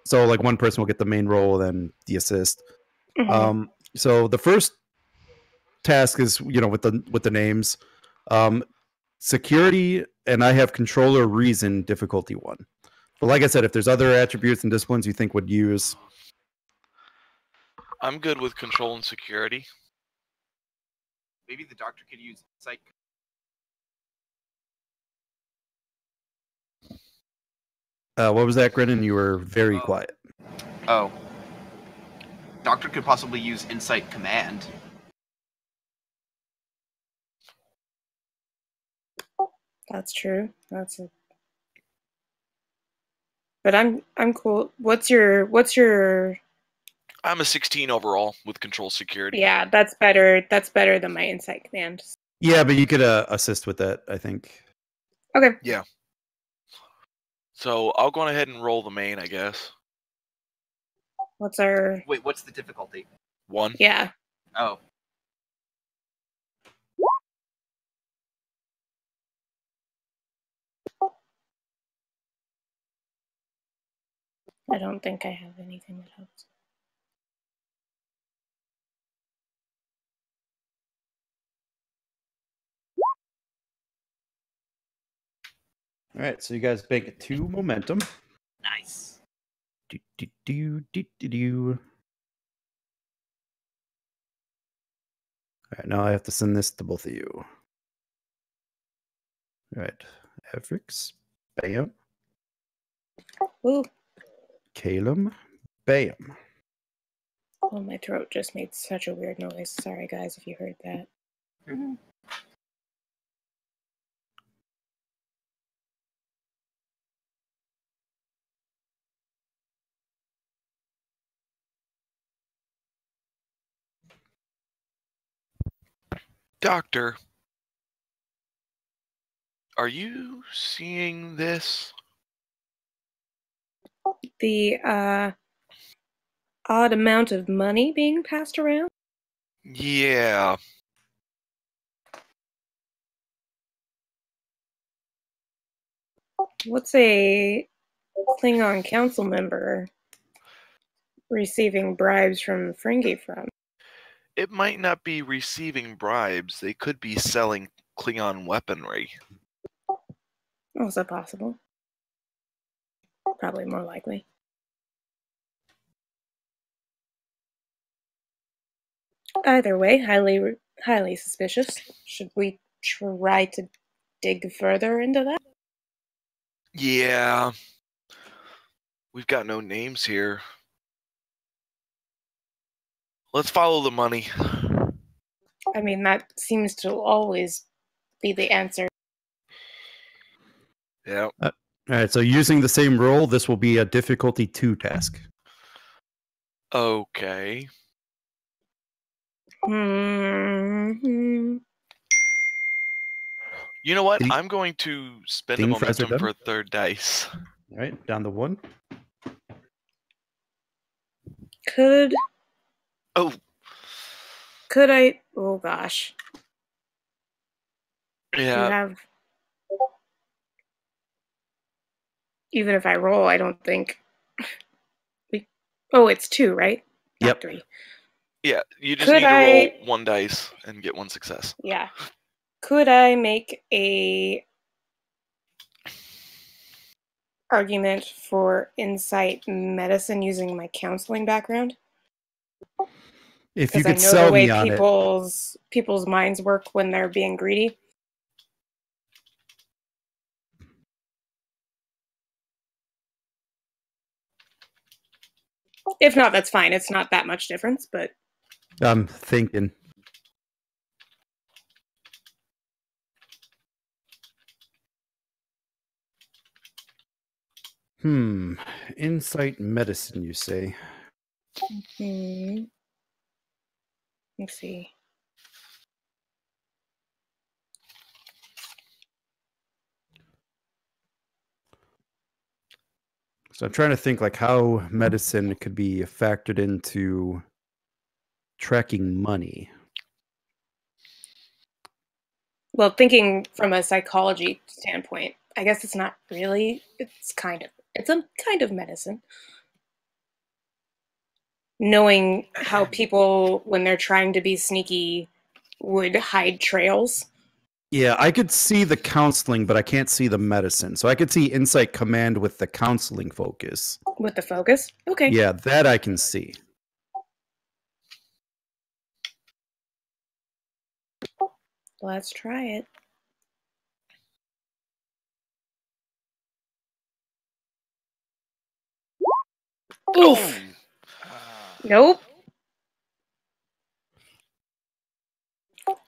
So, like, one person will get the main role, then the assist. So the first task is, with the names, security, and I have controller reason difficulty 1. But like I said, if there's other attributes and disciplines you think would use, I'm good with control and security. Maybe the doctor could use psych. what was that, Grennan? You were very quiet. Oh. Doctor could possibly use Insight Command. That's true. But I'm cool. What's your I'm a 16 overall with control security. Yeah, that's better. That's better than my insight command. Yeah, but you could assist with that, I think. Okay. Yeah. So I'll go ahead and roll the main, I guess. What's our Wait, what's the difficulty? 1. Yeah. Oh. I don't think I have anything that helps. All right, so you guys bank 2 momentum. Nice. Do. All right, now I have to send this to both of you. All right, Avrix, bam. Ooh. Calum, bam. Oh, my throat just made such a weird noise. Sorry, guys, if you heard that. Doctor, are you seeing this? The odd amount of money being passed around? Yeah. What's a Klingon council member receiving bribes from Fringy from? It might not be receiving bribes. They could be selling Klingon weaponry. Oh, is that possible? Probably more likely. Either way, highly suspicious. Should we try to dig further into that? Yeah. We've got no names here. Let's follow the money. I mean, that seems to always be the answer. Yeah. All right, so using the same roll, this will be a difficulty 2 task. Okay. Hmm. You know what? Ding- I'm going to spend a ding fries are momentum done. for a third dice. All right, down to 1. Could Oh, I? Oh gosh. You yeah. have. Even if I roll, I don't think. Oh, it's 2, right? Not Yep. 3. Yeah, you just Could need to roll I- 1 dice and get 1 success. Yeah. Could I make a argument for insight medicine using my counseling background? If you Because I could know the sell way me on it. people's minds work when they're being greedy. If not, that's fine. It's not that much difference, but I'm thinking. Insight medicine, you say? Let's see. So I'm trying to think like how medicine could be factored into tracking money. Well, thinking from a psychology standpoint, I guess it's not really. It's a kind of medicine. Knowing how people, when they're trying to be sneaky, would hide trails. Yeah, I could see the counseling, but I can't see the medicine. So I could see Insight Command with the counseling focus. With the focus? Okay. Yeah, that I can see. Let's try it. Oof. Nope.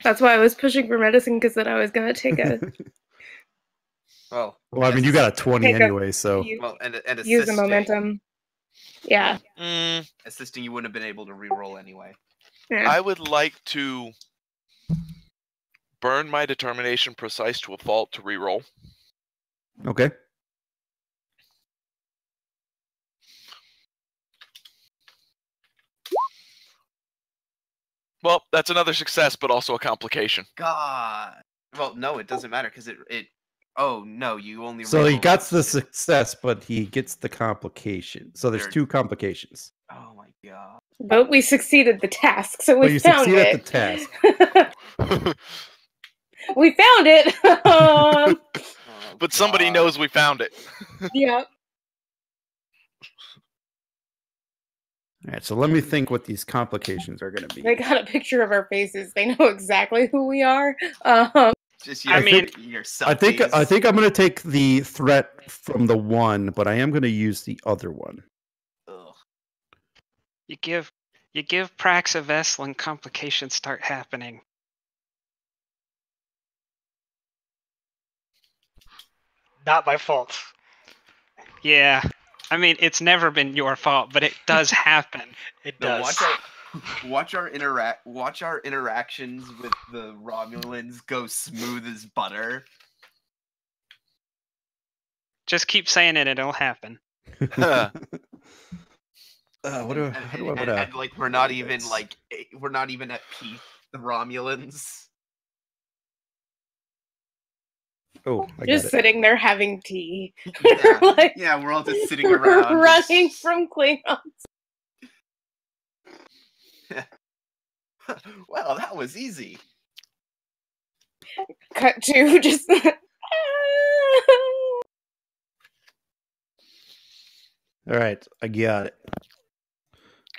That's why I was pushing for medicine, because then I was going to take Well, I mean, you got a 20 anyway, so. Well, and assisting. use the momentum. Yeah. Assisting, you wouldn't have been able to reroll anyway. Yeah. I would like to burn my determination precise to a fault to reroll. Okay. Well, that's another success, but also a complication. God. Well, no, it doesn't matter because it. Oh no, you only. So he reroll got those the two. success, but he gets the complication. So there's There- 2 complications. Oh my god. But we succeeded the task, so we But you found succeed it. at the task. We found it. Oh, But somebody God. knows we found it. Yep. All right, so let me think what these complications are going to be. They got a picture of our faces. They know exactly who we are. Just I mean, your I think selfies. I'm going to take the threat from the one, but I am going to use the other one. Ugh. You give Prax a vessel and complications start happening. Not my fault. Yeah. I mean, it's never been your fault, but it does happen. It No, does. watch our interactions with the Romulans go smooth as butter. Just keep saying it, it'll happen. What do how do I want And like we're not even at peak. The Romulans. Oh, I got just it. sitting there having tea. Yeah, Like, yeah, we're all just sitting around, running from Klingons. Well, that was easy. Cut to just. All right, I got it.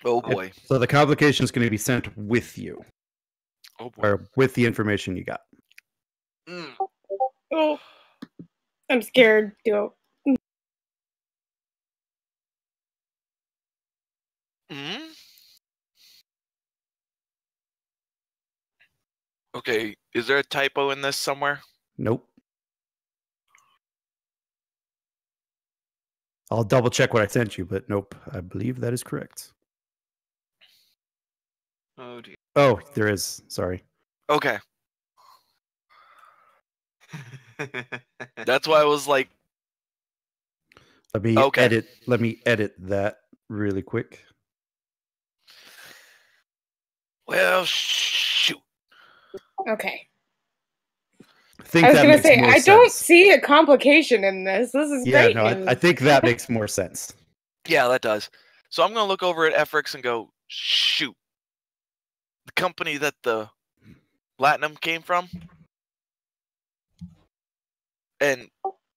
Oh boy. So the complication is going to be sent with you, Oh boy. or with the information you got. Mm. Oh, I'm scared. Do Hmm? Okay, is there a typo in this somewhere? Nope. I'll double check what I sent you, but nope. I believe that is correct. Oh dear. Oh, there is. Sorry. Okay, that's why I was like, Let me Okay. edit that really quick. well, shoot. Okay. I think I was that gonna makes say, more I sense. don't see a complication in this. This is Yeah, great no, news. I think that makes more sense. Yeah, that does. So I'm gonna look over at Efrix and go, shoot. The company that the Platinum came from? And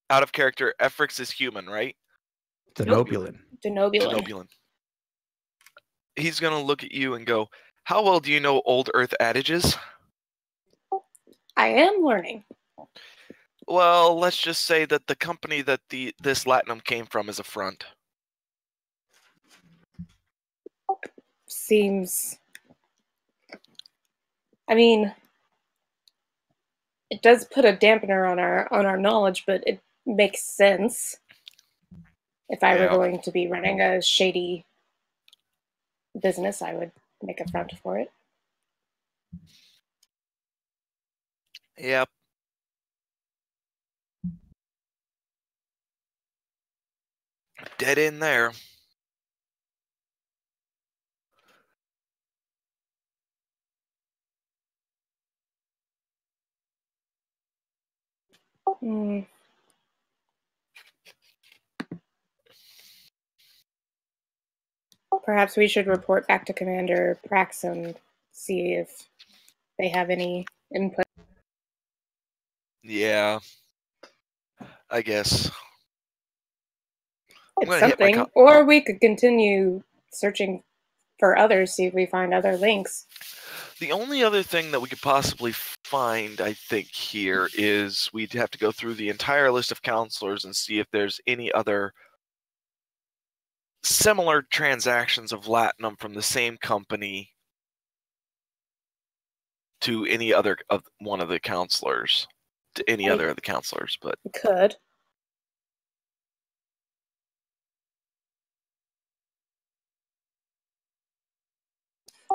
out of character, Efrix is human, right? Denobulin. Denobulin. Denobulin. He's gonna look at you and go, how well do you know old Earth adages? I am learning. Well, let's just say that the company that this Latinum came from is a front. Seems. I mean, it does put a dampener on our knowledge, but it makes sense. If I were Yeah. going to be running a shady business, I would make a front for it. Yep. Dead end there. Hmm. Perhaps we should report back to Commander Prax and see if they have any input. Yeah. I guess. I'm It's gonna hit my something. Or we could continue searching for others, see if we find other links. The only other thing that we could possibly find, I think, here is we'd have to go through the entire list of counselors and see if there's any other similar transactions of Latinum from the same company to any other of one of the counselors, to any other of the counselors. But We could.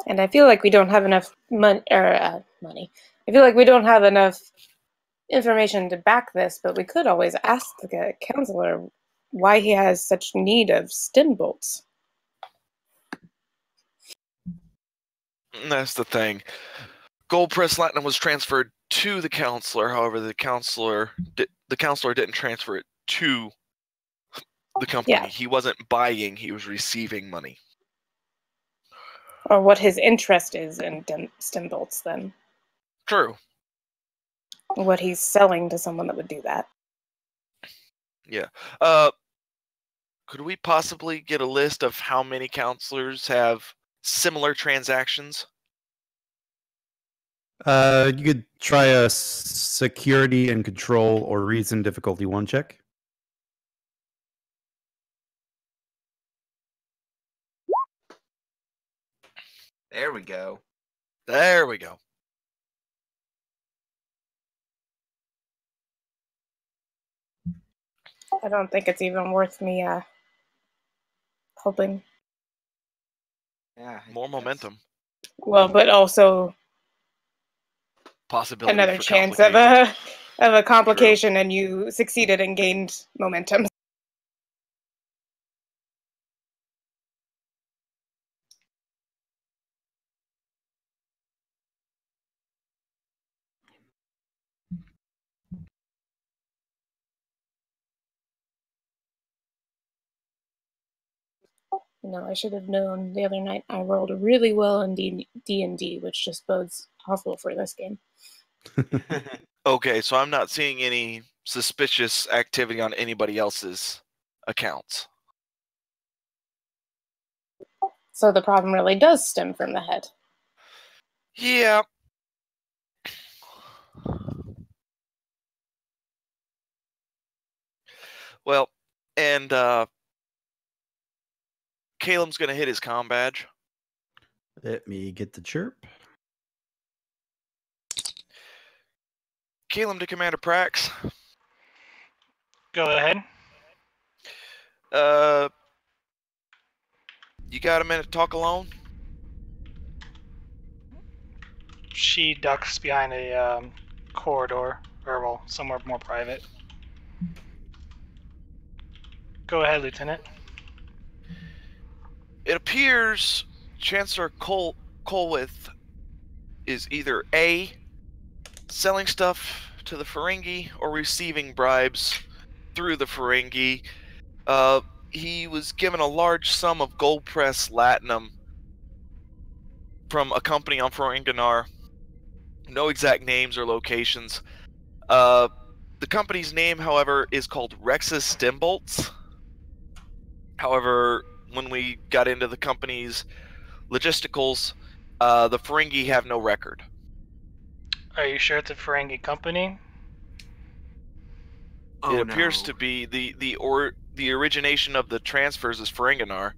And I feel like we don't have enough money. I feel like we don't have enough information to back this, but we could always ask the counselor why he has such need of stim bolts. that's the thing. Gold Press Latinum was transferred to the counselor. However, the counselor didn't transfer it to the company. Yeah. He wasn't buying; he was receiving money. Or what his interest is in stim bolts, then. True. What he's selling to someone that would do that. Yeah. Could we possibly get a list of how many counselors have similar transactions? You could try a security and control or reason difficulty 1 check. There we go. There we go. I don't think it's even worth me hoping. Yeah. More momentum. Well, but also Possibility another for chance of a complication, and you succeeded and gained momentum. You know, I should have known the other night I rolled really well in D&D, which just bodes awful for this game. Okay, so I'm not seeing any suspicious activity on anybody else's accounts. So the problem really does stem from the head. Yeah. Well, and Caleb's gonna hit his comm badge. Let me get the chirp. Caleb to Commander Prax. Go ahead. You got a minute to talk alone? She ducks behind a corridor, or well, somewhere more private. Go ahead, Lieutenant. It appears Chancellor Colwith is either A, selling stuff to the Ferengi, or receiving bribes through the Ferengi. He was given a large sum of gold press latinum from a company on Ferenginar. No exact names or locations. The company's name, however, is called Rex's Stimbolts. However, when we got into the company's logisticals, the Ferengi have no record. Are you sure it's a Ferengi company? It appears to be the origination of the transfers is Ferenginar.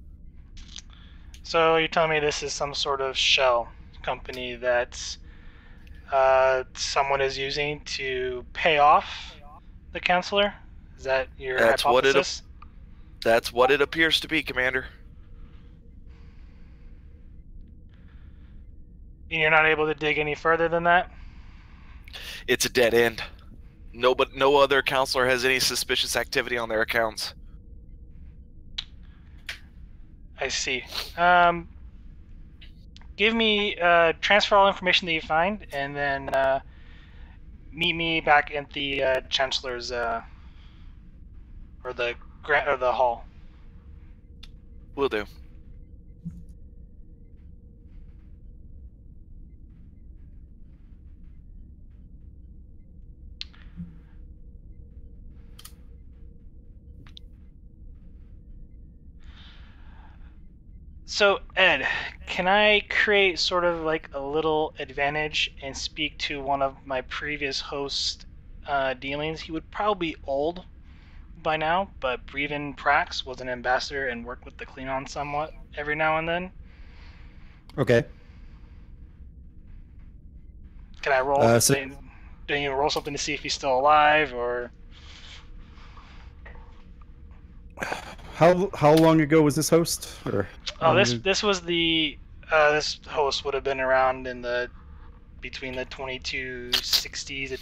So you're telling me this is some sort of shell company that someone is using to pay off the counselor? Is that your hypothesis? That's what it appears to be, Commander. And you're not able to dig any further than that? It's a dead end. No other counselor has any suspicious activity on their accounts. I see. Give me transfer all information that you find, and then meet me back at the chancellor's or the hall. Will do. So, Ed, can I create sort of like a little advantage and speak to one of my previous host dealings? He would probably be old by now, but Breven Prax was an ambassador and worked with the Klingon somewhat every now and then. Okay. Can I roll? So Do you roll something to see if he's still alive, or how long ago was this host? Or this was the this host would have been around in the between the 2260s to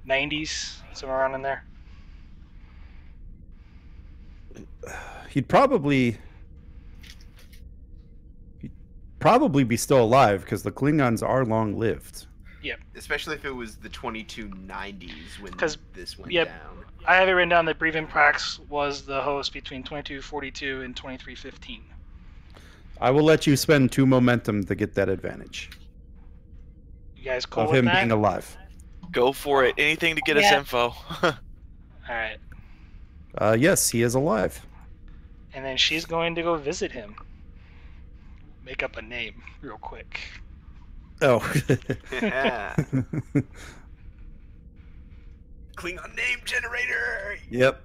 2290s, somewhere around in there. he'd probably be still alive because the Klingons are long lived. Yep. Especially if it was the 2290s when 'Cause, this went yep. down. I have it written down that Breven Prax was the host between 2242 and 2315. I will let you spend 2 momentum to get that advantage You guys cool of with him that? being alive. Go for it. Anything to get us Yeah. info. Alright. Yes, he is alive. And then she's going to go visit him. Make up a name real quick. Oh. Yeah. Klingon name generator! Yep.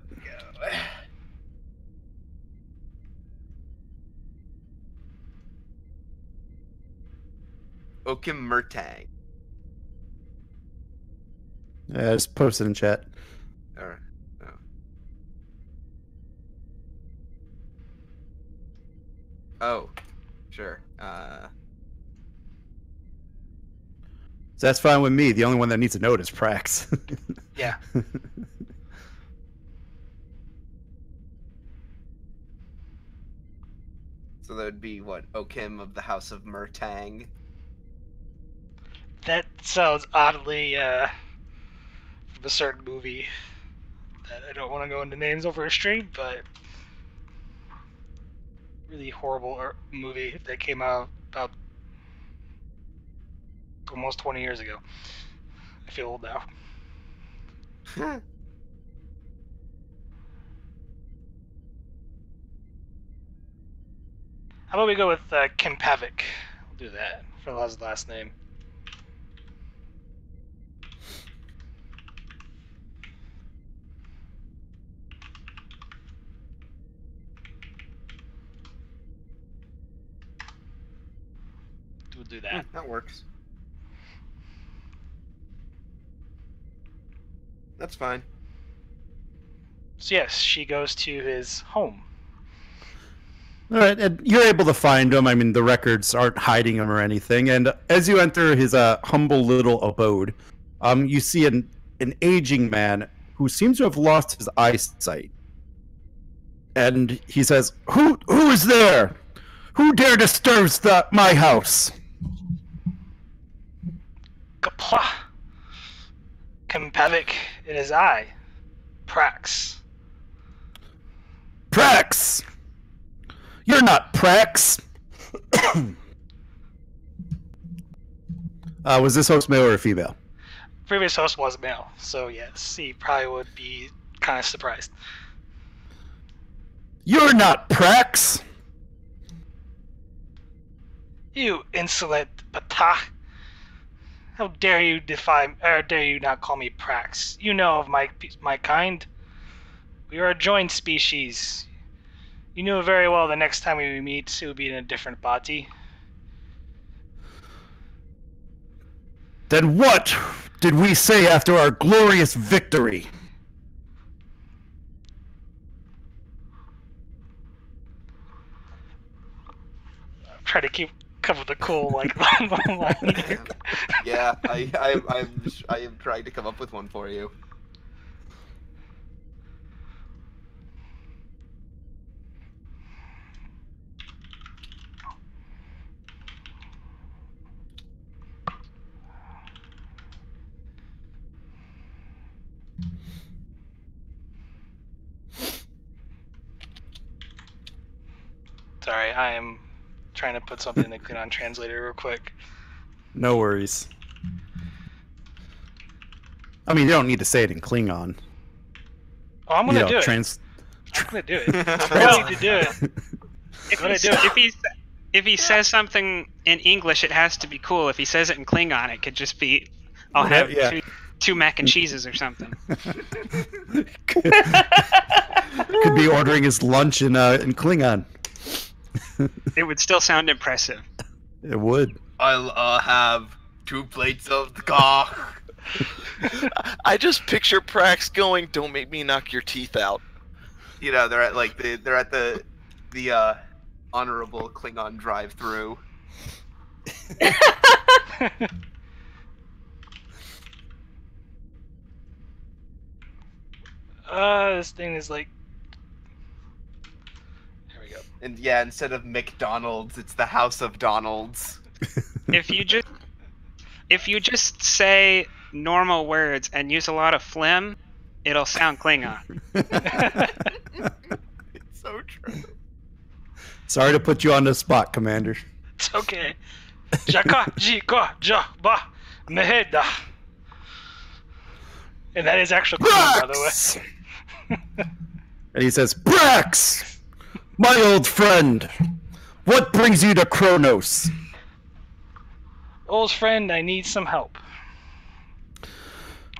Go. Okim Murtang. Yeah, just post it in chat. Alright. Oh, sure. So that's fine with me. The only one that needs to know it is Prax. Yeah. So that would be what? Okim of the House of Murtang. That sounds oddly from a certain movie that I don't want to go into names over a stream, but really horrible movie that came out about almost 20 years ago. I feel old now. How about we go with Kim Pavic? We'll do that for his last name. We'll do that. That works. That's fine. So yes, she goes to his home. All right, and you're able to find him. I mean, the records aren't hiding him or anything. And as you enter his humble little abode, you see an aging man who seems to have lost his eyesight. And he says, "Who is there? Who dare disturbs my house?" Kapla! Kim Pavic in his eye. Prax. Prax! You're not Prax! Was this host male or female? Previous host was male, so yes, he probably would be kind of surprised. You're not Prax! You insolent patah! How dare you dare you not call me Prax? You know of my kind. We are a joined species. You knew very well the next time we meet, it would be in a different body. Then what did we say after our glorious victory? Try to come with a cool line here. Yeah, I am trying to come up with one for you. Sorry, I am trying to put something in the Klingon translator real quick. No worries. I mean, you don't need to say it in Klingon. Oh, I'm gonna do it. Trans. I'm gonna do it. I need to do it. If he says something in English, it has to be cool. If he says it in Klingon, it could just be, "I'll have two mac and cheeses" or something. Could be ordering his lunch in Klingon. It would still sound impressive. It would. I'll have 2 plates of the cock. I just picture Prax going, "Don't make me knock your teeth out." You know, they're at the honorable Klingon drive-through. This thing is like. There we go. And yeah, instead of McDonald's, it's the House of Donalds. If you just say normal words and use a lot of phlegm, it'll sound Klingon. It's so true. Sorry to put you on the spot, Commander. It's okay. Jaka jika jaba meheda. And that is actually Klingon, by the way. And he says, Brax! My old friend! What brings you to Kronos? Old friend, I need some help.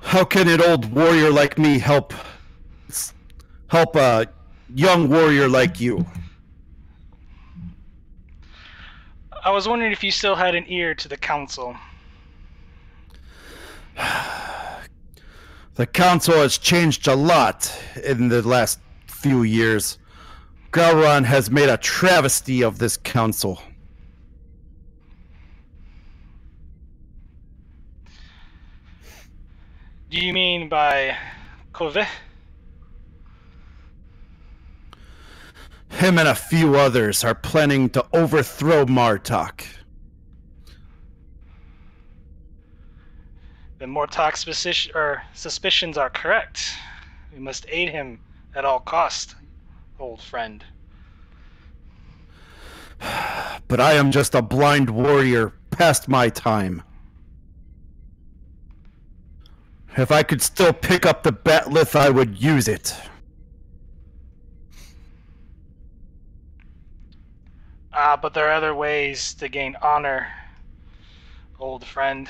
How can an old warrior like me help a young warrior like you? I was wondering if you still had an ear to the council. The council has changed a lot in the last few years. Gowron has made a travesty of this council. Do you mean by Kove? Him and a few others are planning to overthrow Martok. Then Mortok's suspicions are correct. We must aid him at all cost, old friend. But I am just a blind warrior past my time. If I could still pick up the batlith, I would use it. But there are other ways to gain honor, old friend.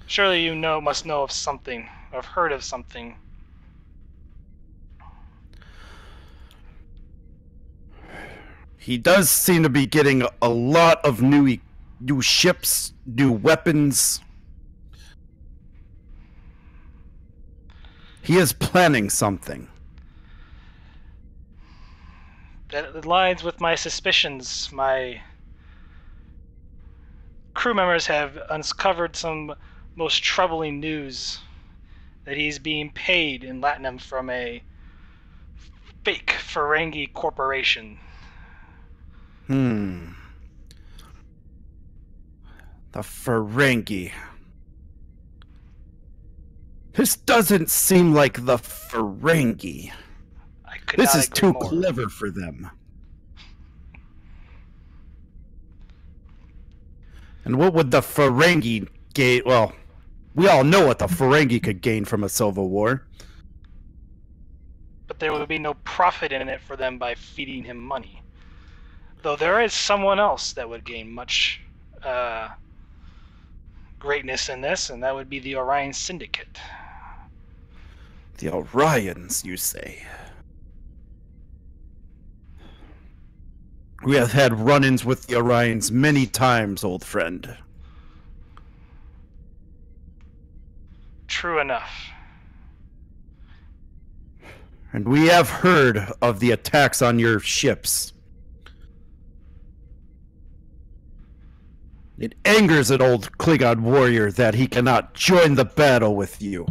Surely you must know of something, or have heard of something. He does seem to be getting a lot of new ships, new weapons. He is planning something. That aligns with my suspicions. My crew members have uncovered some most troubling news that he's being paid in Latinum from a fake Ferengi corporation. The Ferengi. This doesn't seem like the Ferengi. This is too clever for them. And what would the Ferengi gain? Well, we all know what the Ferengi could gain from a civil war. But there would be no profit in it for them by feeding him money. Though there is someone else that would gain much greatness in this, and that would be the Orion Syndicate. The Orions, you say? We have had run-ins with the Orions many times, old friend. True enough. And we have heard of the attacks on your ships. It angers an old Klingon warrior that he cannot join the battle with you.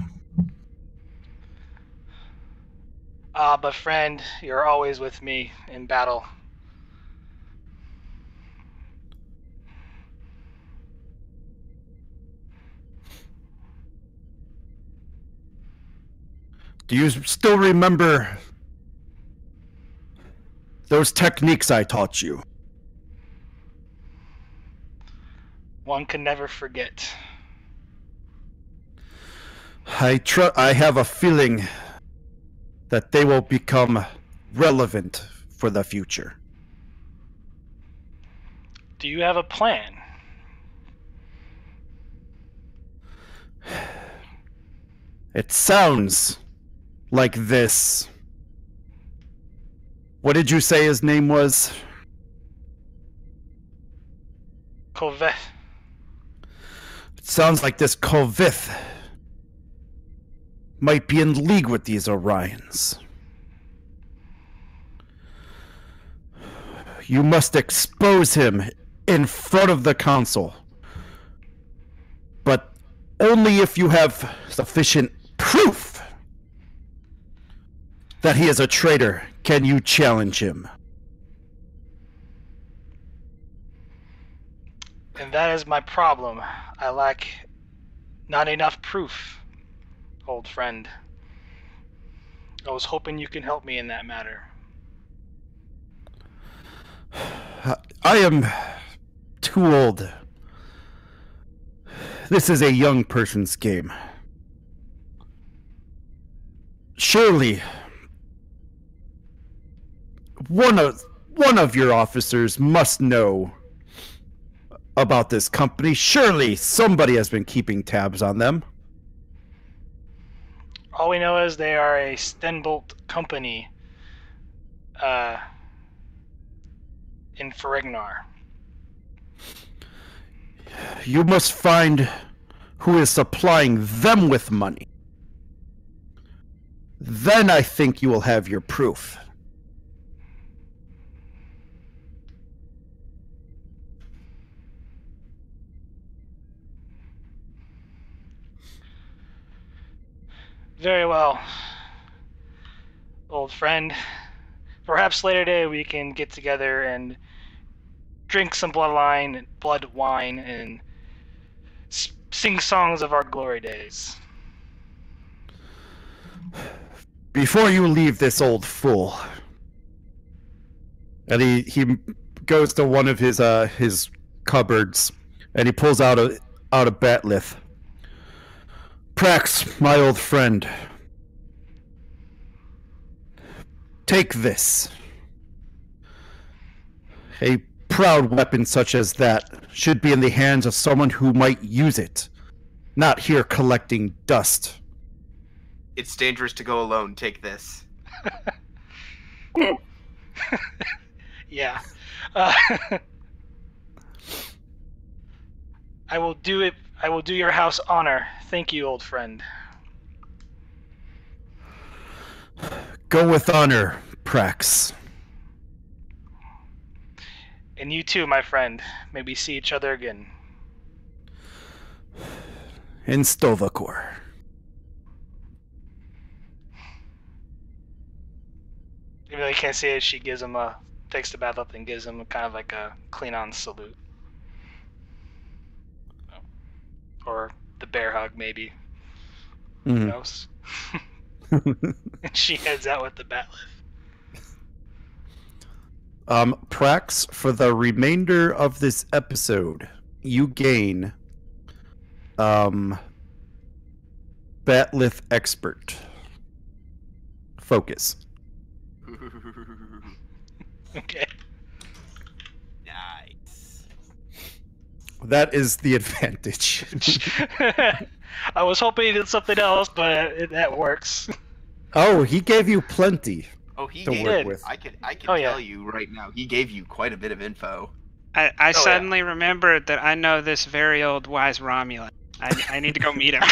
But friend, you're always with me in battle. Do you still remember Those techniques I taught you. One can never forget. I have a feeling that they will become relevant for the future. Do you have a plan? It sounds like this. What did you say his name was? Koveth. It sounds like this Kovith might be in league with these Orions. You must expose him in front of the council. But only if you have sufficient proof that he is a traitor can you challenge him. And that is my problem. I lack not enough proof, old friend. I was hoping you can help me in that matter. I am too old. This is a young person's game. Surely, one of your officers must know about this company. Surely somebody has been keeping tabs on them. All we know is they are a Stenbolt company in Ferignar. You must find who is supplying them with money. Then I think you will have your proof. Very well, old friend. Perhaps later today we can get together and drink some blood wine, and sing songs of our glory days. Before you leave this old fool, and he goes to one of his cupboards, and he pulls out a batleth. Prax, my old friend, take this. A proud weapon such as that should be in the hands of someone who might use it, not here collecting dust. It's dangerous to go alone. Take this. Yeah. I will do it. I will do your house honor. Thank you, old friend. Go with honor, Prax. And you too, my friend. Maybe see each other again. In Stovacor. Even though he can't see it, she gives him takes the bath up and gives him kind of like a clean-on salute. Or the bear hug, maybe. Who knows? And she heads out with the batleth. Prax, for the remainder of this episode, you gain Batleth Expert. Focus. Okay. Nice. That is the advantage. I was hoping he did something else, but that works. Oh, he gave you plenty. Oh, he to gave work did. with. I can Oh, yeah. tell you right now, he gave you quite a bit of info. I suddenly remembered that I know this very old wise Romulan. I need to go meet him.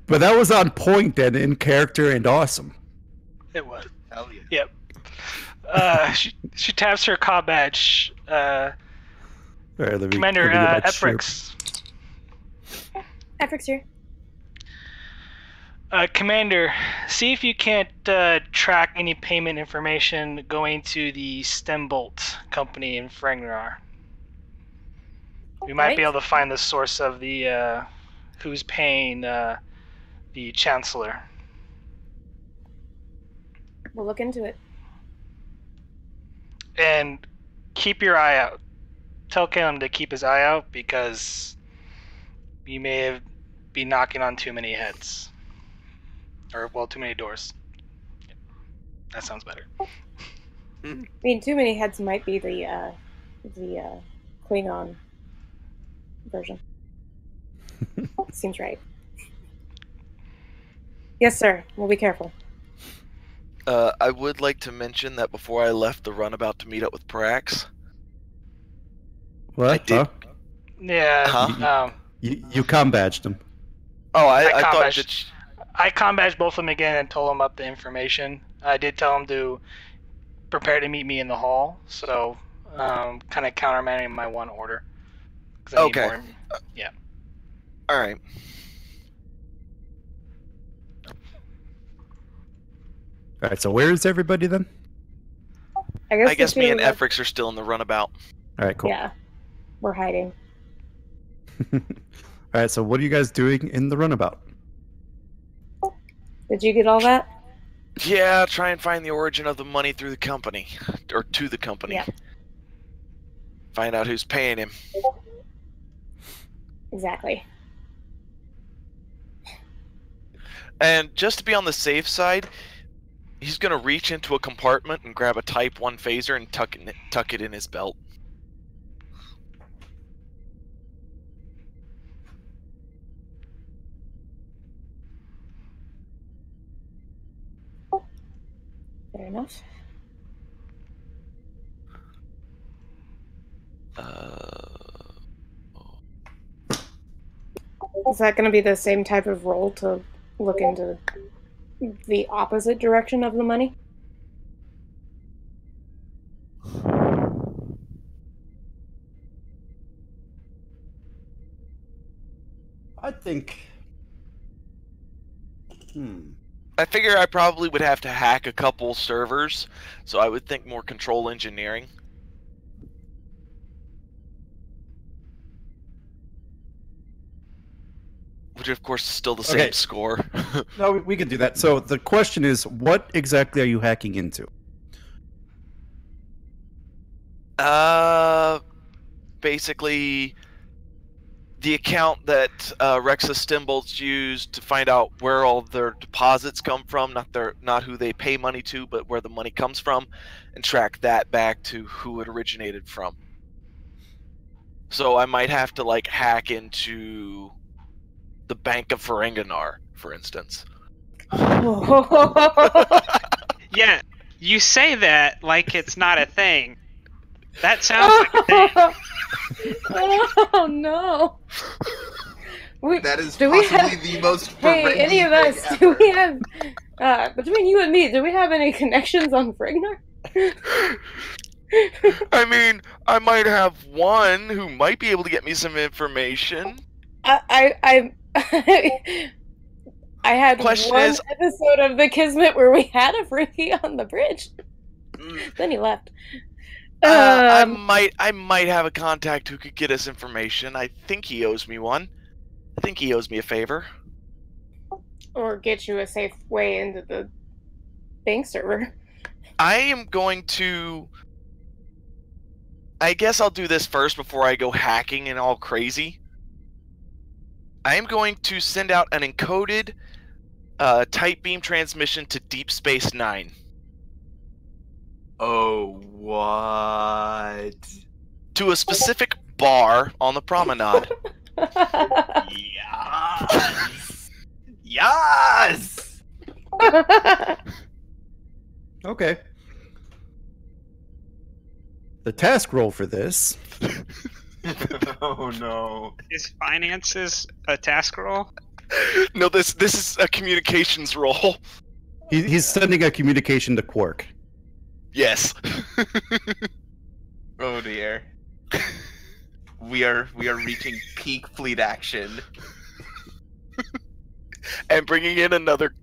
But that was on point and in character and awesome. It was. Hell yeah. Yep. She taps her comm badge. All right, let me, Commander let me get my chip. Eprix. Eprix here. Commander, see if you can't track any payment information going to the Stembolt company in Frengnar. We might be able to find the source of the who's paying the Chancellor. We'll look into it. And keep your eye out. Tell Caleb to keep his eye out because you may be knocking on too many heads. Or, well, too many doors. That sounds better. I mean, too many heads might be the Klingon version. Seems right. Yes, sir. We'll be careful. I would like to mention that before I left the runabout to meet up with Prax. What? I did. Huh? Yeah. Huh? You badged him. Oh, I I thought badged- I badged both of them again and told them up the information. I did tell them to prepare to meet me in the hall, so kind of countermanding my one order. 'Cause I need Okay. more- yeah. All right. All right. So where is everybody then? I guess the me two and of us- Efrix are still in the runabout. All right. Cool. Yeah, we're hiding. All right. So what are you guys doing in the runabout? Did you get all that? Yeah, try and find the origin of the money through the company, or to the company. Yeah. Find out who's paying him. Exactly. And just to be on the safe side, he's gonna reach into a compartment and grab a Type 1 phaser and tuck it in his belt. Fair enough. Is that going to be the same type of role to look into the opposite direction of the money? I think. I figure I probably would have to hack a couple servers, so I would think more control engineering. Which, of course, is still the same Okay. score. No, we can do that. So the question is, what exactly are you hacking into? Basically, the account that Rexa Stimbolts used to find out where all their deposits come from, not who they pay money to, but where the money comes from, and track that back to who it originated from. So I might have to like hack into the Bank of Ferenginar, for instance. Yeah, you say that like it's not a thing. That sounds like a thing. Oh no! That is do we possibly have- the most Hey, Ferengi any of thing us? Do ever. we have between you and me? Do we have any connections on Frignar? I mean, I might have one who might be able to get me some information. I had Question one is- episode of the Kismet where we had a freaky on the bridge. Then he left. I might have a contact who could get us information. I think he owes me one. I think he owes me a favor. Or get you a safe way into the bank server. I am going to. I guess I'll do this first before I go hacking and all crazy. I am going to send out an encoded tight beam transmission to Deep Space Nine. Oh, what? To a specific bar on the promenade. Yes! Yes! Okay. The task roll for this. Oh no. Is finances a task roll? No, this is a communications role. He's sending a communication to Quark. Yes. Oh dear. We are reaching peak fleet action. And bringing in another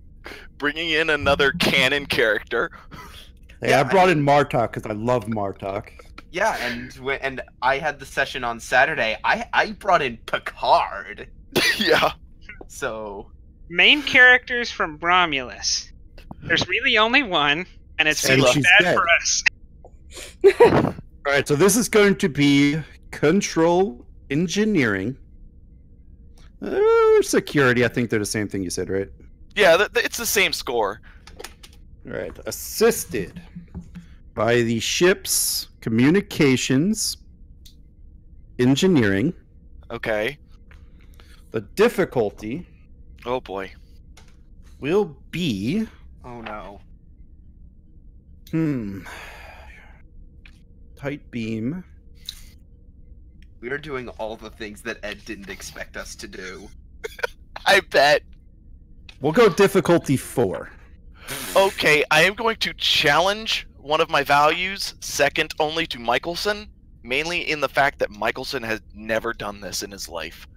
canon character. Hey, Yeah, I brought in Martok because I love Martok. Yeah, and I had the session on Saturday. I brought in Picard. Yeah. So Main characters from Romulus. There's really only one, and it's And really she's bad dead. for us. All right, so this is going to be control engineering. Security, I think they're the same thing you said, right? Yeah, it's the same score. All right, assisted by the ship's communications engineering. Okay. The difficulty Oh boy. will be Oh no. tight beam. We are doing all the things that Ed didn't expect us to do. I bet. We'll go difficulty 4. Okay, I am going to challenge one of my values, second only to Michelson, mainly in the fact that Michelson has never done this in his life.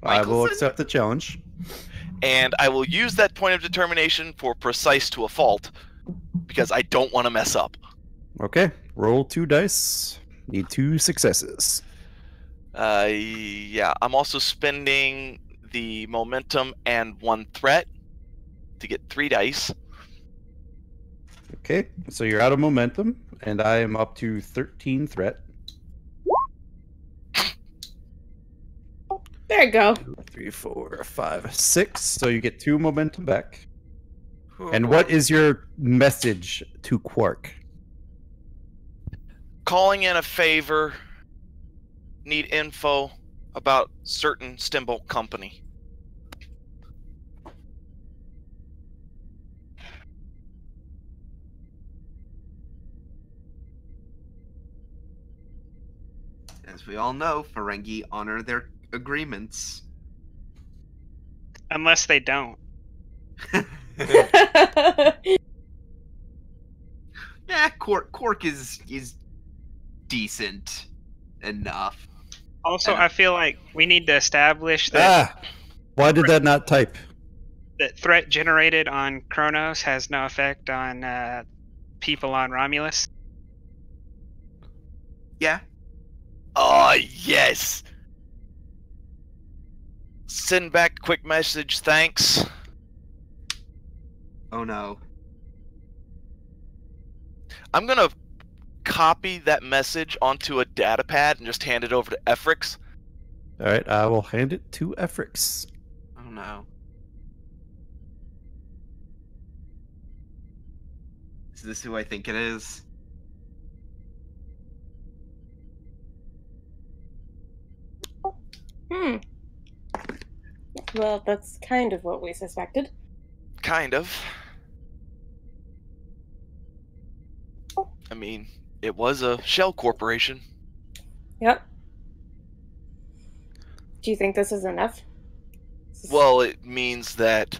I will Michelson? accept the challenge. And I will use that point of determination for precise to a fault, because I don't want to mess up. Okay, roll 2 dice. Need 2 successes. Yeah, I'm also spending the momentum and 1 threat to get 3 dice. Okay, so you're out of momentum, and I am up to 13 threat. There you go. 2, 3, 4, 5, 6. So you get 2 momentum back. Oh, And boy. what is your message to Quark? Calling in a favor. Need info about certain Stimbolt company. As we all know, Ferengi honor their agreements. Unless they don't. Yeah, Quark is decent enough. Also, And- I feel like we need to establish that Why did that not type? that threat generated on Kronos has no effect on people on Romulus. Yeah. Oh, yes! Send back quick message, thanks. Oh no. I'm gonna copy that message onto a data pad and just hand it over to Efrix. All right, I will hand it to Efrix. Oh no. Is this who I think it is? Well, that's kind of what we suspected. Kind of. I mean, it was a shell corporation. Yep. Do you think this is enough? Well, it means that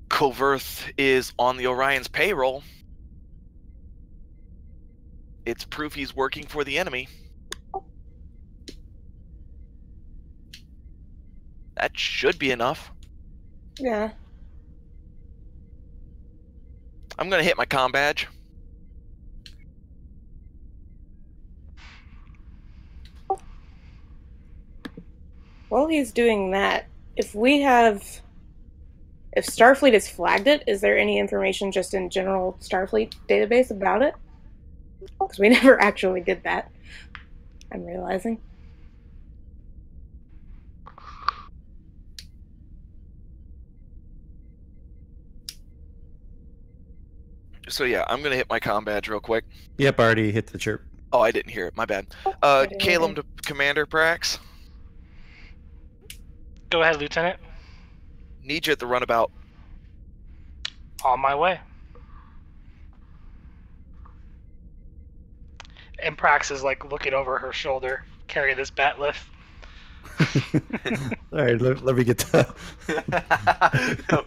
Coverth is on the Orion's payroll. It's proof he's working for the enemy. That should be enough. Yeah. I'm gonna hit my comm badge. While he's doing that, if Starfleet has flagged it, is there any information just in general Starfleet database about it? Because we never actually did that. I'm realizing. So yeah, I'm gonna hit my comm badge real quick. Yep, I already hit the chirp. Oh, I didn't hear it. My bad. I didn't Caleb either. to Commander Prax. Go ahead, Lieutenant. Need you at the runabout. On my way. And Prax is like looking over her shoulder, carry this bat lift. All right, let me get that. No,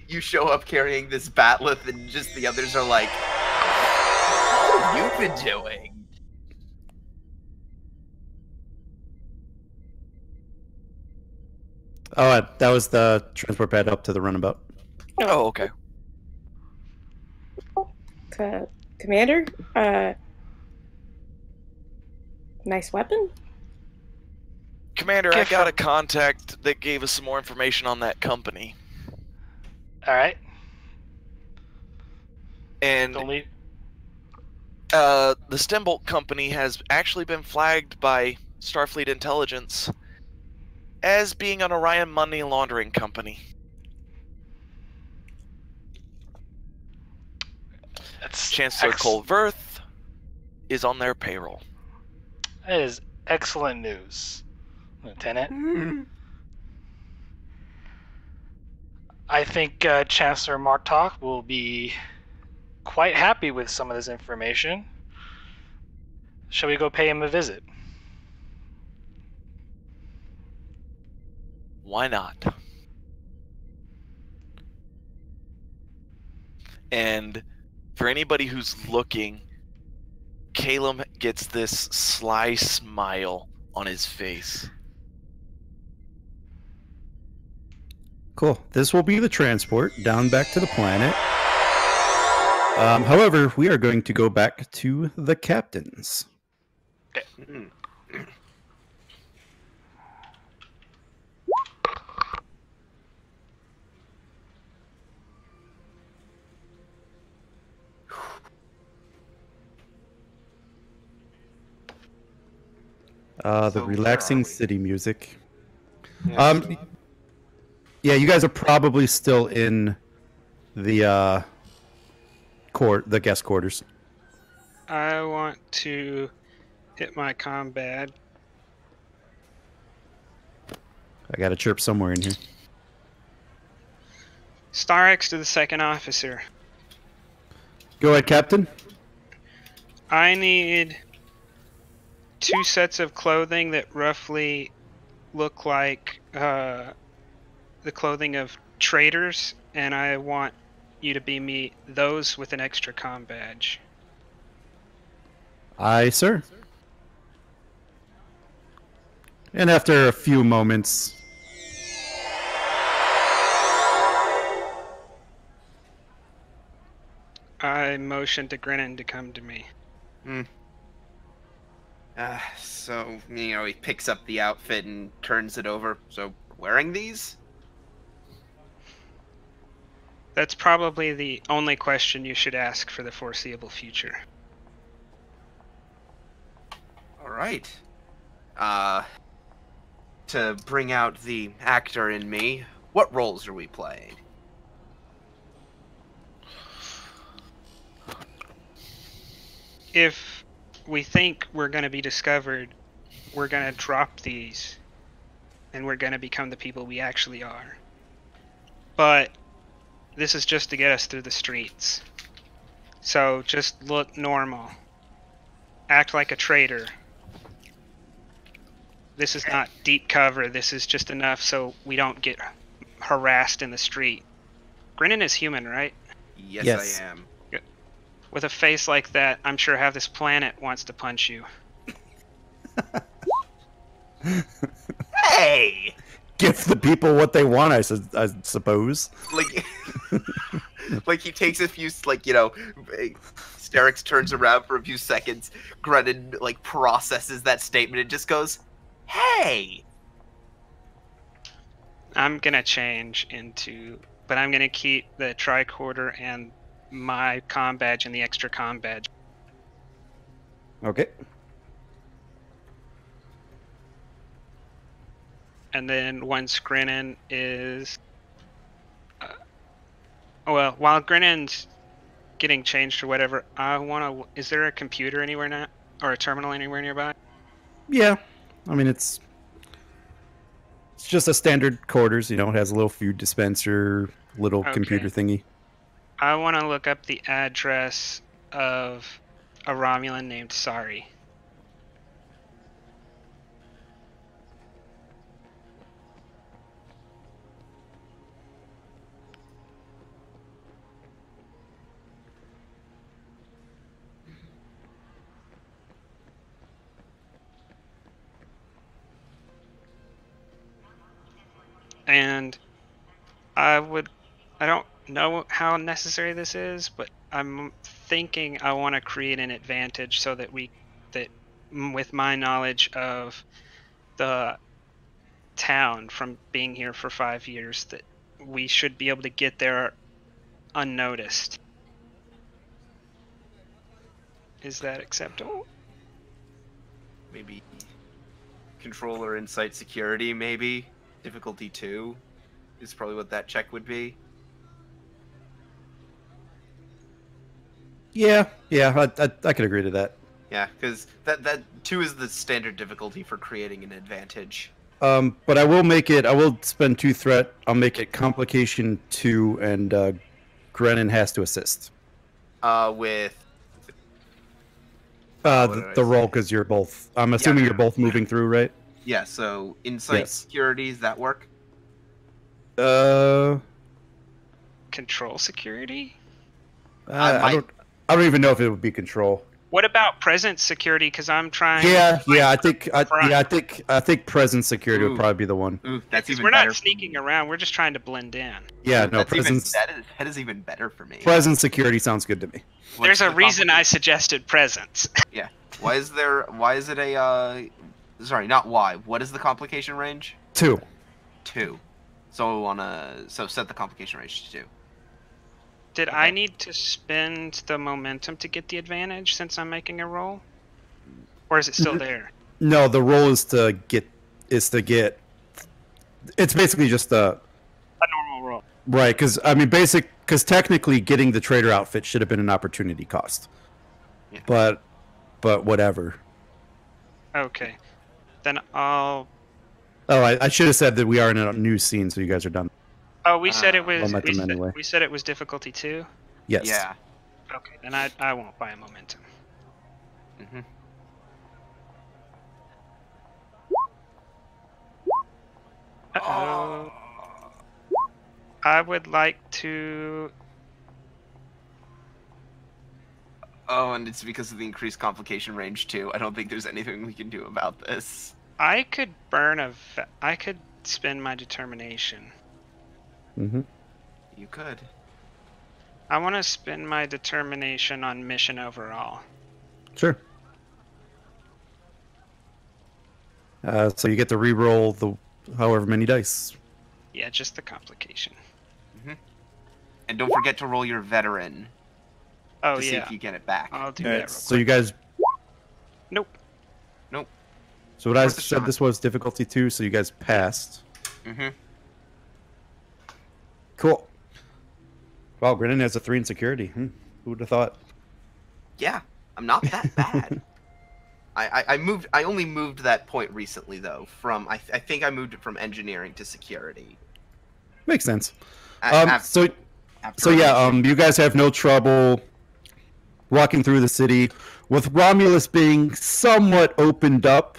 you show up carrying this batleth, and just the others are like, "What have you been doing?" Oh, that was the transport pad up to the runabout. Oh, okay. Commander, nice weapon. Commander, I got a contact that gave us some more information on that company. All right. And Don't leave. the Stembolt Company has actually been flagged by Starfleet intelligence as being an Orion money laundering company. That's Chancellor Colverth is on their payroll. That is excellent news, Lieutenant. I think Chancellor Martok will be quite happy with some of this information. Shall we go pay him a visit? Why not? And for anybody who's looking, Caleb gets this sly smile on his face. Cool. This will be the transport down back to the planet. However, we are going to go back to the captains. Hmm. The So where relaxing are we? city music. Yes. Yeah, you guys are probably still in the the guest quarters. I want to hit my comm badge. I got a chirp somewhere in here. Star X to the second officer. Go ahead, Captain. I need 2 sets of clothing that roughly look like the clothing of traders, and I want you to be me those with an extra comm badge. Aye, sir. And after a few moments, I motion to Grennan to come to me. So, he picks up the outfit and turns it over. So, wearing these? That's probably the only question you should ask for the foreseeable future. All right. To bring out the actor in me, what roles are we playing? If we think we're going to be discovered, we're going to drop these, and we're going to become the people we actually are. But this is just to get us through the streets. So just look normal. Act like a traitor. This is not deep cover. This is just enough so we don't get harassed in the street. Grinnin is human, right? Yes, I am. With a face like that, I'm sure half this planet wants to punch you. Hey! give the people what they want, I suppose. Like, like he takes a few, Sterix turns around for a few seconds, Grennan, processes that statement and just goes, hey! I'm gonna change into, but I'm gonna keep the tricorder and my comm badge and the extra comm badge. Okay. And then once Grennan is, well, while Grennan's getting changed or whatever, I wanna. Is there a computer anywhere now, or a terminal anywhere nearby? Yeah, I mean it's just a standard quarters. You know, it has a little food dispenser, little Okay. computer thingy. I want to look up the address of a Romulan named Sari. And I don't know how necessary this is, but I'm thinking I want to create an advantage so that with my knowledge of the town from being here for 5 years, that we should be able to get there unnoticed. Is that acceptable? Maybe controller insight security, maybe. Difficulty 2 is probably what that check would be. Yeah, I could agree to that. Yeah, because that 2 is the standard difficulty for creating an advantage. But I will spend 2 threat. I'll make it complication 2, and Grennan has to assist. With The roll, because you're both. I'm assuming you're both moving through, right? Yeah. So insight security, does that work? Control security? I don't even know if it would be control. What about present security? Because I'm trying. I think present security would probably be the one. Ooh, that's even we're better. not sneaking around. We're just trying to blend in. Yeah, no, that is even better for me. Present security sounds good to me. There's a reason I suggested presence. Yeah. Why is it a sorry, not why. What is the complication range? 2. 2. So set the complication range to 2. Did I need to spend the momentum to get the advantage since I'm making a roll? Or is it still there? No, the roll is to get. It's basically just a normal roll. Right, because technically getting the trader outfit should have been an opportunity cost. Yeah. But whatever. Okay. Then I'll... Oh, I should have said that we are in a new scene, so you guys are done. Oh, we said it was... Momentum anyway. We said it was difficulty 2? Yes. Yeah. Okay, then I won't buy a momentum. Mm-hmm. Uh-oh. I would like to... Oh, and it's because of the increased complication range too. I don't think there's anything we can do about this. I could I could spend my determination. Mm-hmm. You could. I want to spend my determination on mission overall. Sure. So you get to re-roll the however many dice. Yeah, just the complication. Mm-hmm. And don't forget to roll your veteran. Oh, to see yeah. if you get it back. I'll do All that right, real so quick. you guys. Nope. So what I Worth a said shot. this was difficulty 2, so you guys passed. Mm-hmm. Cool. Wow, Grennan has a 3 in security. Who would have thought? Yeah, I'm not that bad. I only moved that point recently though. I think I moved it from engineering to security. Makes sense. After You guys have no trouble walking through the city. With Romulus being somewhat opened up,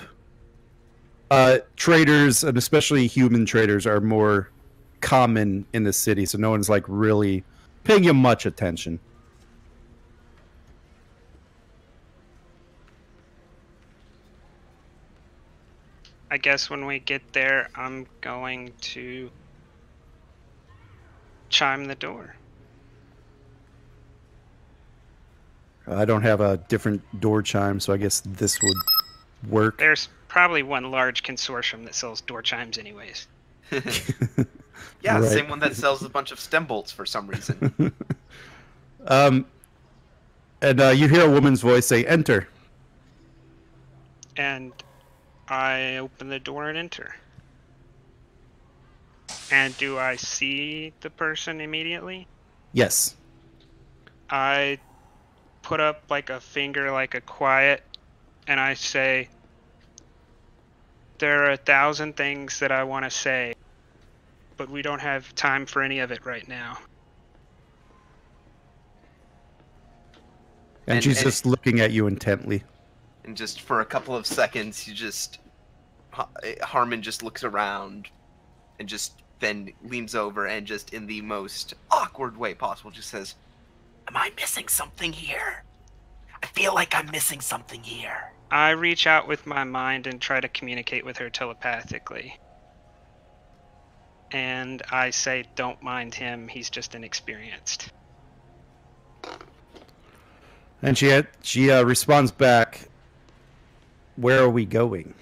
traders, and especially human traders, are more common in the city, so no one's like really paying you much attention. I guess when we get there, I'm going to chime the door. I don't have a different door chime, so I guess this would work. There's probably one large consortium that sells door chimes anyways. Yeah, Right. same one that sells a bunch of stem bolts for some reason. And you hear a woman's voice say, "Enter." And I open the door and enter. And do I see the person immediately? Yes. I put up like a finger, like a quiet, and I say, there are 1,000 things that I want to say, but we don't have time for any of it right now. And she's just looking at you intently. And just for a couple of seconds, Harmon just looks around and just then leans over and just in the most awkward way possible just says, "Am I missing something here? I feel like I'm missing something here." I reach out with my mind and try to communicate with her telepathically. And I say, don't mind him, he's just inexperienced. And she responds back, "Where are we going?"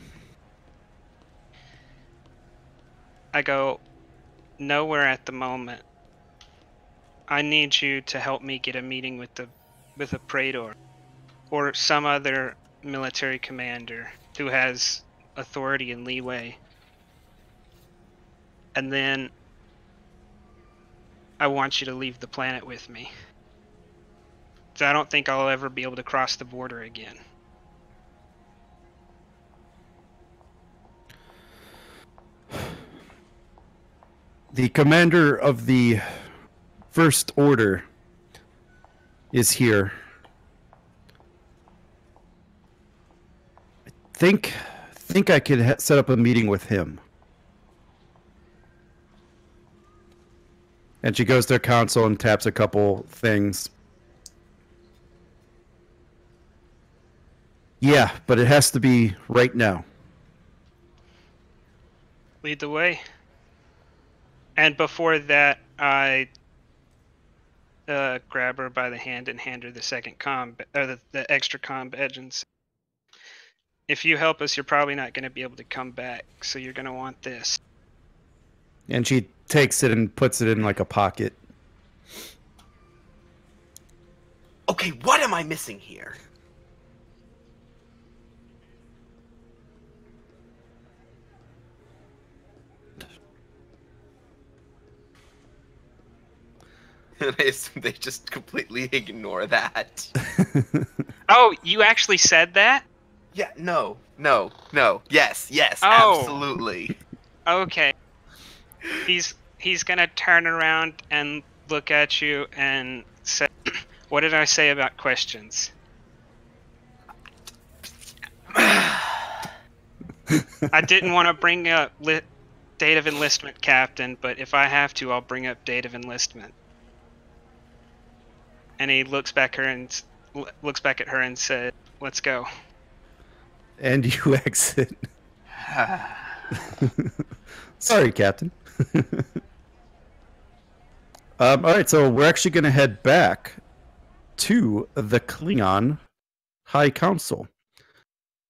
I go, nowhere at the moment. I need you to help me get a meeting with a praetor or some other military commander who has authority and leeway. And then I want you to leave the planet with me. So I don't think I'll ever be able to cross the border again. The commander of the First Order is here. Think I could set up a meeting with him. And she goes to her console and taps a couple things. Yeah, but it has to be right now. Lead the way. And before that, I grab her by the hand and hand her the second the extra comm badge and say, if you help us, you're probably not going to be able to come back, so you're going to want this. And she takes it and puts it in like a pocket. Okay, what am I missing here? And I assume they just completely ignore that. Oh, you actually said that? Yeah, no. Yes, Oh. absolutely. Okay. He's gonna turn around and look at you and say, what did I say about questions? I didn't want to bring up date of enlistment, Captain, but if I have to, I'll bring up date of enlistment. And he looks back at her and said, let's go. And you exit. Sorry, Captain. All right, so we're actually going to head back to the Klingon High Council.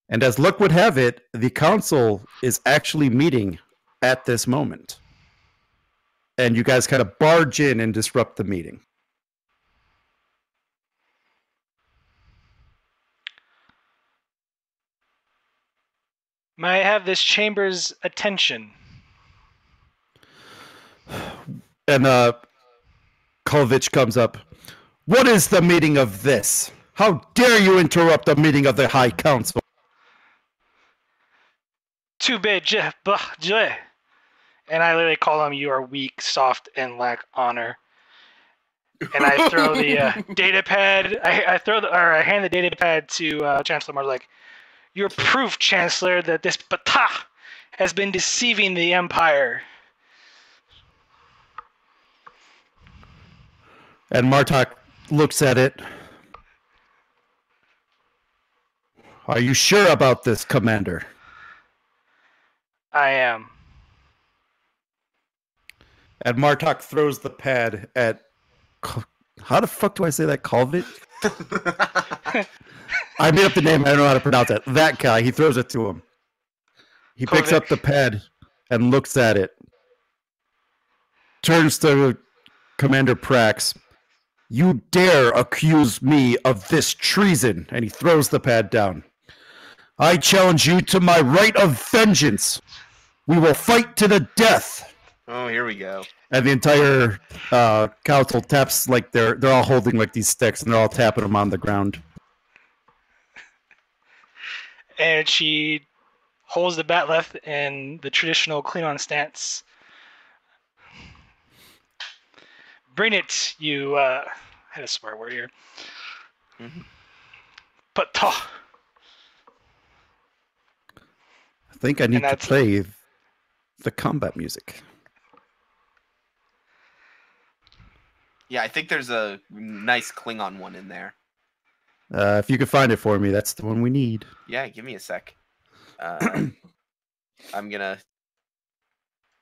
And as luck would have it, the council is actually meeting at this moment. And you guys kind of barge in and disrupt the meeting. May I have this chamber's attention? And Kolvich comes up. What is the meaning of this? How dare you interrupt the meeting of the High Council? Too bad, and I literally call him, you are weak, soft, and lack honor. And I throw the data pad. I hand the data pad to Chancellor Mars. Like, your proof, Chancellor, that this Bata has been deceiving the Empire. And Martok looks at it. Are you sure about this, Commander? I am. And Martok throws the pad at... How the fuck do I say that? Kolvich? I made up the name. I don't know how to pronounce it. That guy. He throws it to him. He picks up the pad and looks at it. Turns to Commander Prax. You dare accuse me of this treason. And he throws the pad down. I challenge you to my right of vengeance. We will fight to the death. Oh, here we go. And the entire council taps, like they're all holding like these sticks, and they're all tapping them on the ground. And she holds the bat left in the traditional Klingon stance. Bring it, you. I had a swear word here. Mm-hmm. Pata. I think I need to play the combat music. Yeah, I think there's a nice Klingon one in there. If you could find it for me, that's the one we need. Yeah, give me a sec. I'm gonna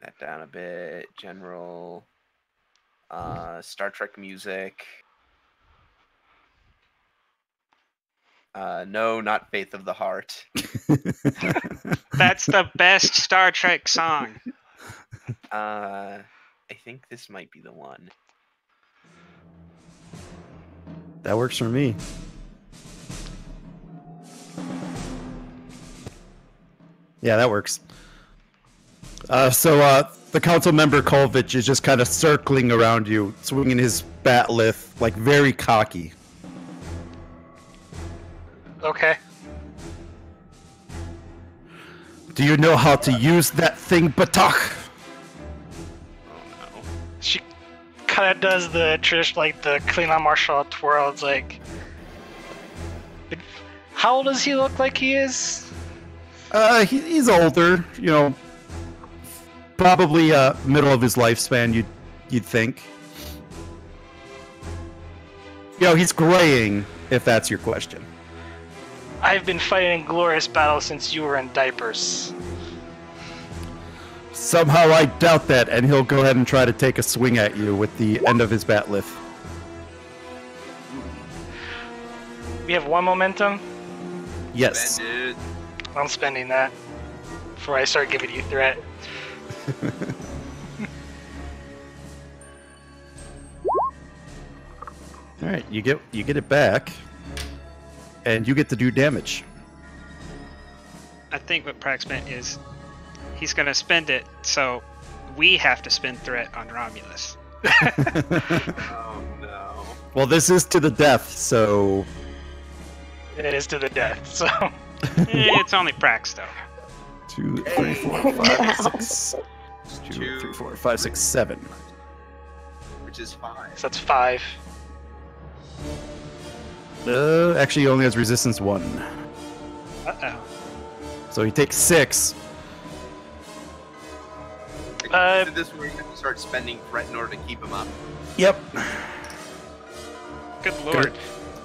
that down a bit. General, Star Trek music. No, not Faith of the Heart. That's the best Star Trek song. I think this might be the one. That works for me. Yeah, that works. So the council member Kolvich is just kind of circling around you, swinging his batleth, like very cocky. Okay. Do you know how to use that thing, Batak? Oh no. She kind of does the traditional, like the Klingon martial art twirl. It's like, how old does he look like he is? He's older, you know, probably middle of his lifespan. You'd think. You know, he's graying, if that's your question. I've been fighting in glorious battle since you were in diapers. Somehow I doubt that, and he'll go ahead and try to take a swing at you with the end of his batleth. We have one momentum. Yes. Spend it. I'm spending that before I start giving you threat. All right, you get it back, and you get to do damage. I think what Prax meant is he's going to spend it, so we have to spend threat on Romulus. Oh no. Well, this is to the death, so It is to the death, so. It's only Prax, though. 2, 3, 4, 5, 6. 2, Two. 3, 4, 5, 6, 7. Which is 5. So that's 5. Actually, he only has resistance 1, Uh-oh. so he takes 6. Is this where you have to start spending threat in order to keep him up? Yep. Good lord.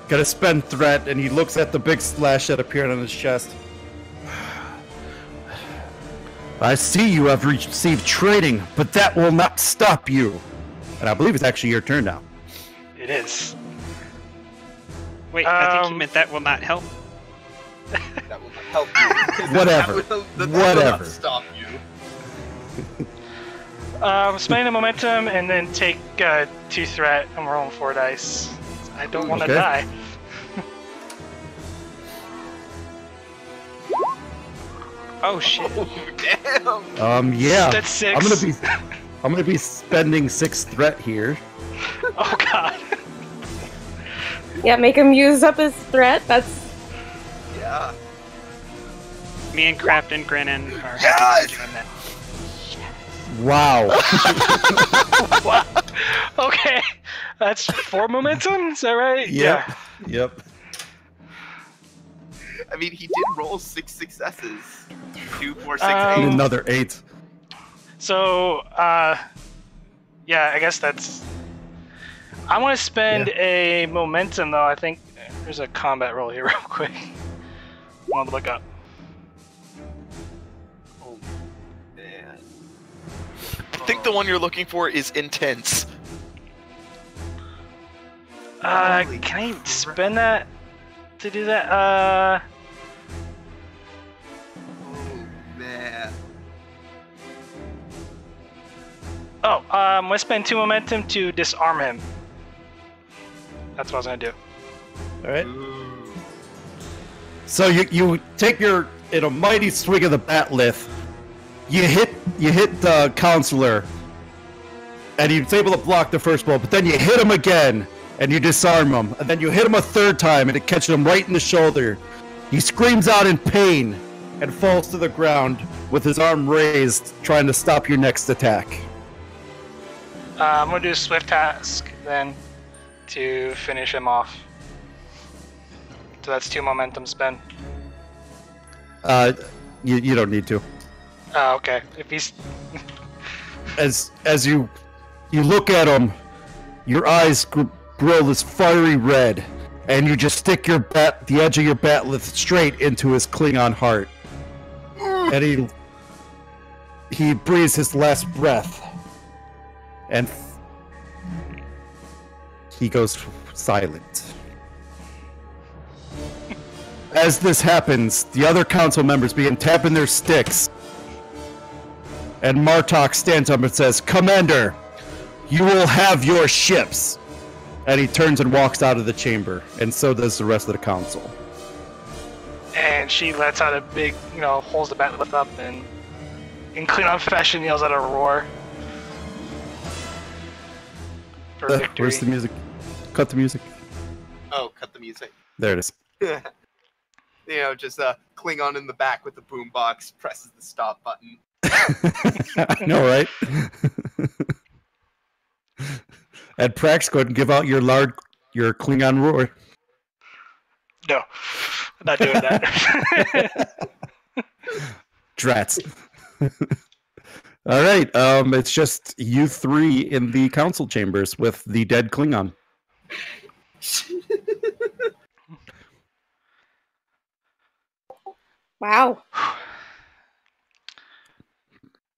Gotta spend threat, and he looks at the big slash that appeared on his chest. I see you have received training, but that will not stop you. And I believe it's actually your turn now. It is. Wait, I think he meant that will not help. That will not help you. Whatever. That will Whatever. not stop you. Spending the momentum and then take 2 threat. I'm rolling 4 dice. I don't want to Okay. die. Oh, shit. Oh, damn. Yeah. That's 6. I'm gonna be spending 6 threat here. Oh god. Yeah, make him use up his threat. That's Yeah. Me and Crafton Grinnin are happy to give him that. Wow. Wow. Okay. That's 4 momentum? Is that right? Yep. Yep. I mean, he did roll 6 successes. 2, 4, 6, And 8. another 8. So, yeah, I guess that's. I want to spend a momentum, though. I think there's a combat roll here, real quick. I want to look up. Oh, man. I think the one you're looking for is intense. Holy Can I crap. spend that to do that? Oh, man. I'm gonna spend 2 momentum to disarm him. That's what I was gonna do. All right. Ooh. So you take your in a mighty swing of the batleth. You hit the counselor, and he's able to block the first blow. But then you hit him again, and you disarm him. And then you hit him a third time, and it catches him right in the shoulder. He screams out in pain and falls to the ground with his arm raised, trying to stop your next attack. I'm gonna do a swift task then to finish him off. So that's 2 momentum spend. You don't need to. Oh, okay. If he's As you look at him, your eyes grow this fiery red, and you just stick the edge of your batleth straight into his Klingon heart, and he breathes his last breath, and he goes silent. As this happens, the other council members begin tapping their sticks, and Martok stands up and says, "Commander, You will have your ships. And he turns and walks out of the chamber, and so does the rest of the council. And she lets out a big, holds the bat lift up and in Klingon fashion yells out a roar. For victory. Where's the music? Cut the music. Oh, cut the music. There it is. Just Klingon in the back with the boombox presses the stop button. I know, right? And Prax, go ahead and give out your Klingon roar. No, I'm not doing that. Drats. All right, it's just you three in the council chambers with the dead Klingon. Wow.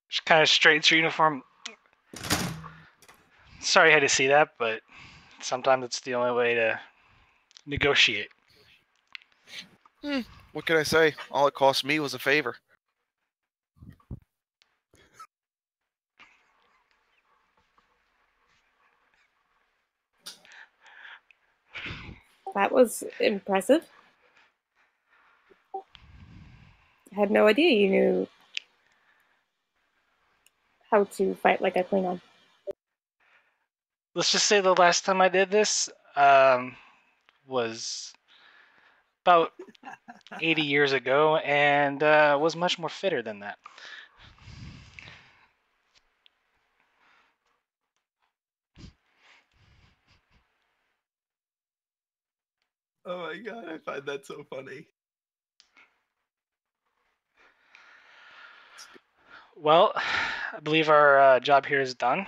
Just kind of straightens your uniform. Sorry I had to see that, but sometimes it's the only way to negotiate. What can I say? All it cost me was a favor. That was impressive. I had no idea you knew how to fight like a Klingon. Let's just say the last time I did this was about 80 years ago and was much more fitter than that. Oh my god, I find that so funny. Well, I believe our job here is done.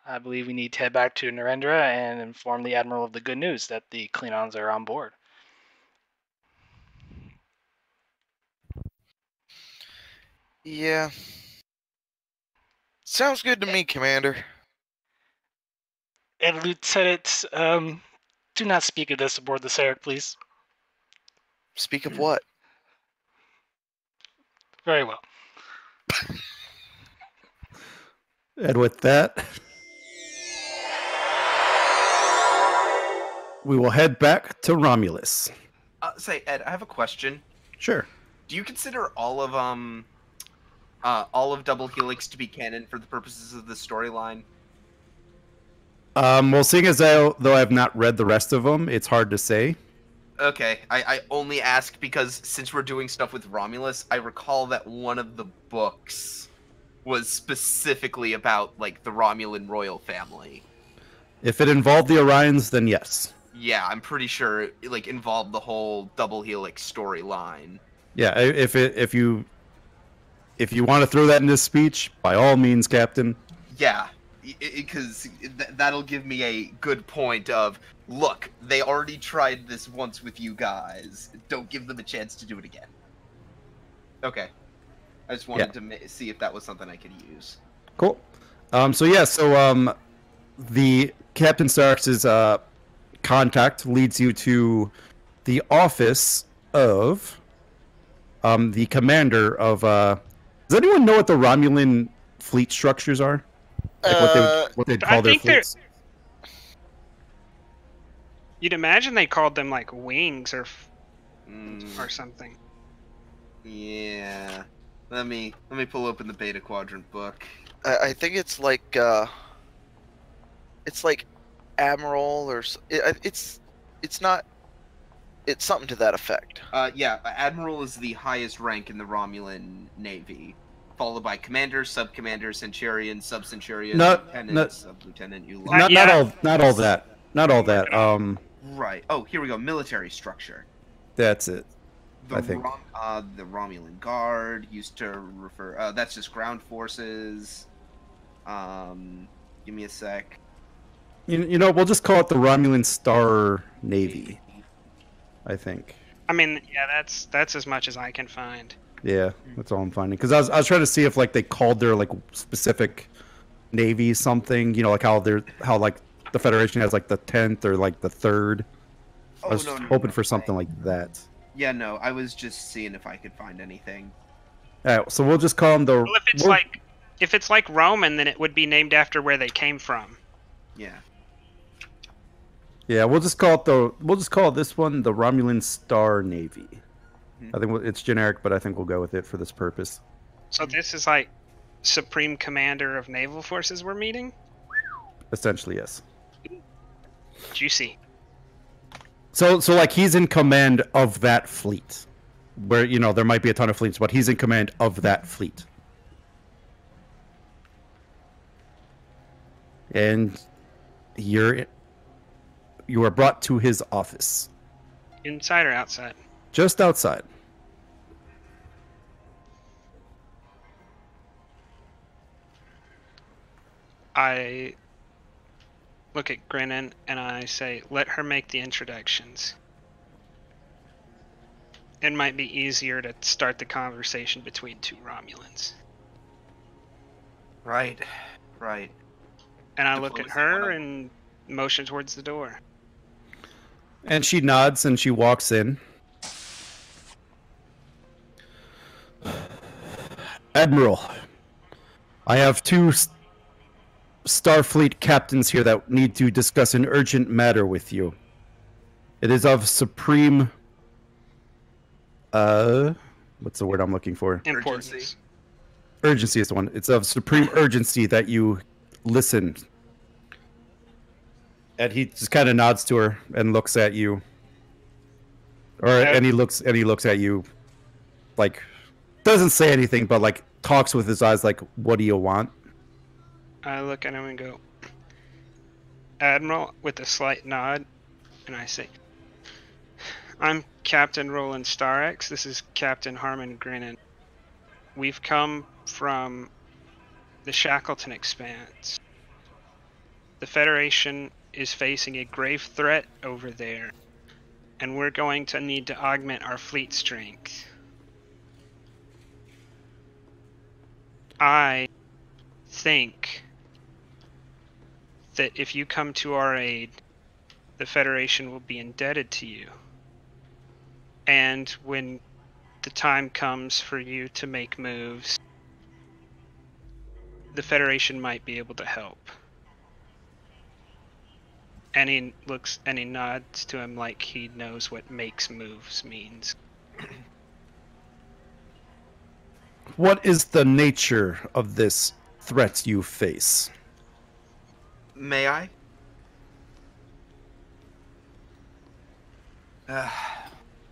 I believe we need to head back to Narendra and inform the Admiral of the good news that the Klingons are on board. Yeah. Sounds good to me, Commander. And Lieutenant, do not speak of this aboard the Sarek, please. Speak of what? Very well. And with that, we will head back to Romulus. Say, Ed, I have a question. Sure. Do you consider all of Double Helix to be canon for the purposes of the storyline? Well, seeing as though I have not read the rest of them, it's hard to say. Okay, I only ask because since we're doing stuff with Romulus, I recall that one of the books was specifically about, like, the Romulan royal family. If it involved the Orions, then yes. Yeah, I'm pretty sure it, like, involved the whole Double Helix storyline. Yeah, if you want to throw that in this speech, by all means, Captain. Yeah, because that'll give me a good point of, look, they already tried this once with you guys. Don't give them a chance to do it again. Okay. I just wanted to see if that was something I could use. Cool. So the Captain Starks' contact leads you to the office of the commander of. Does anyone know what the Romulan fleet structures are? Like what they'd call their fleets? You'd imagine they called them like wings or something. Yeah. Let me pull open the Beta Quadrant book. I think it's like Admiral or it's not. It's something to that effect. Yeah, Admiral is the highest rank in the Romulan Navy, followed by Commander, Sub-Commander, Centurion, Sub-Centurion, Lieutenant, Sub-Lieutenant, Not all that. Right. Oh, here we go. Military structure. That's it. The I think. The Romulan Guard used to refer. That's just ground forces. Give me a sec. We'll just call it the Romulan Star Navy. I think. I mean, yeah, that's as much as I can find. Yeah, that's all I'm finding. Because I was trying to see if like they called their like specific navy something. Like how like the Federation has like the 10th or like the 3rd. I was hoping for something like that. Yeah, no, I was just seeing if I could find anything. All right, so we'll just call them the. Well, if it's like Roman, then it would be named after where they came from. Yeah. Yeah, we'll just call this one the Romulan Star Navy. I think it's generic, but I think we'll go with it for this purpose. So this is like Supreme Commander of Naval Forces we're meeting? Essentially, yes. Juicy. So like he's in command of that fleet, where there might be a ton of fleets, but he's in command of that fleet, and you are brought to his office, Inside or outside? just outside. I look at Grinnin and I say, let her make the introductions. It might be easier to start the conversation between two Romulans. Right. And I look at Diplomacy her 101. and motion towards the door. And she nods and she walks in. Admiral, I have two Starfleet captains here that need to discuss an urgent matter with you. It is of supreme what's the word I'm looking for? Importance. Urgency is the one. It's of supreme urgency that you listen. And he just kind of nods to her and looks at you. And he looks at you, like, doesn't say anything, but like talks with his eyes, like, what do you want? I look at him and go, Admiral, with a slight nod, and I say, I'm Captain Roland Starex. This is Captain Harmon Grinnin. We've come from the Shackleton Expanse. The Federation is facing a grave threat over there, and we're going to need to augment our fleet strength. I think that if you come to our aid, the Federation will be indebted to you. And when the time comes for you to make moves, the Federation might be able to help. And he looks and he nods to him like he knows what makes moves means. What is the nature of this threat you face? May I?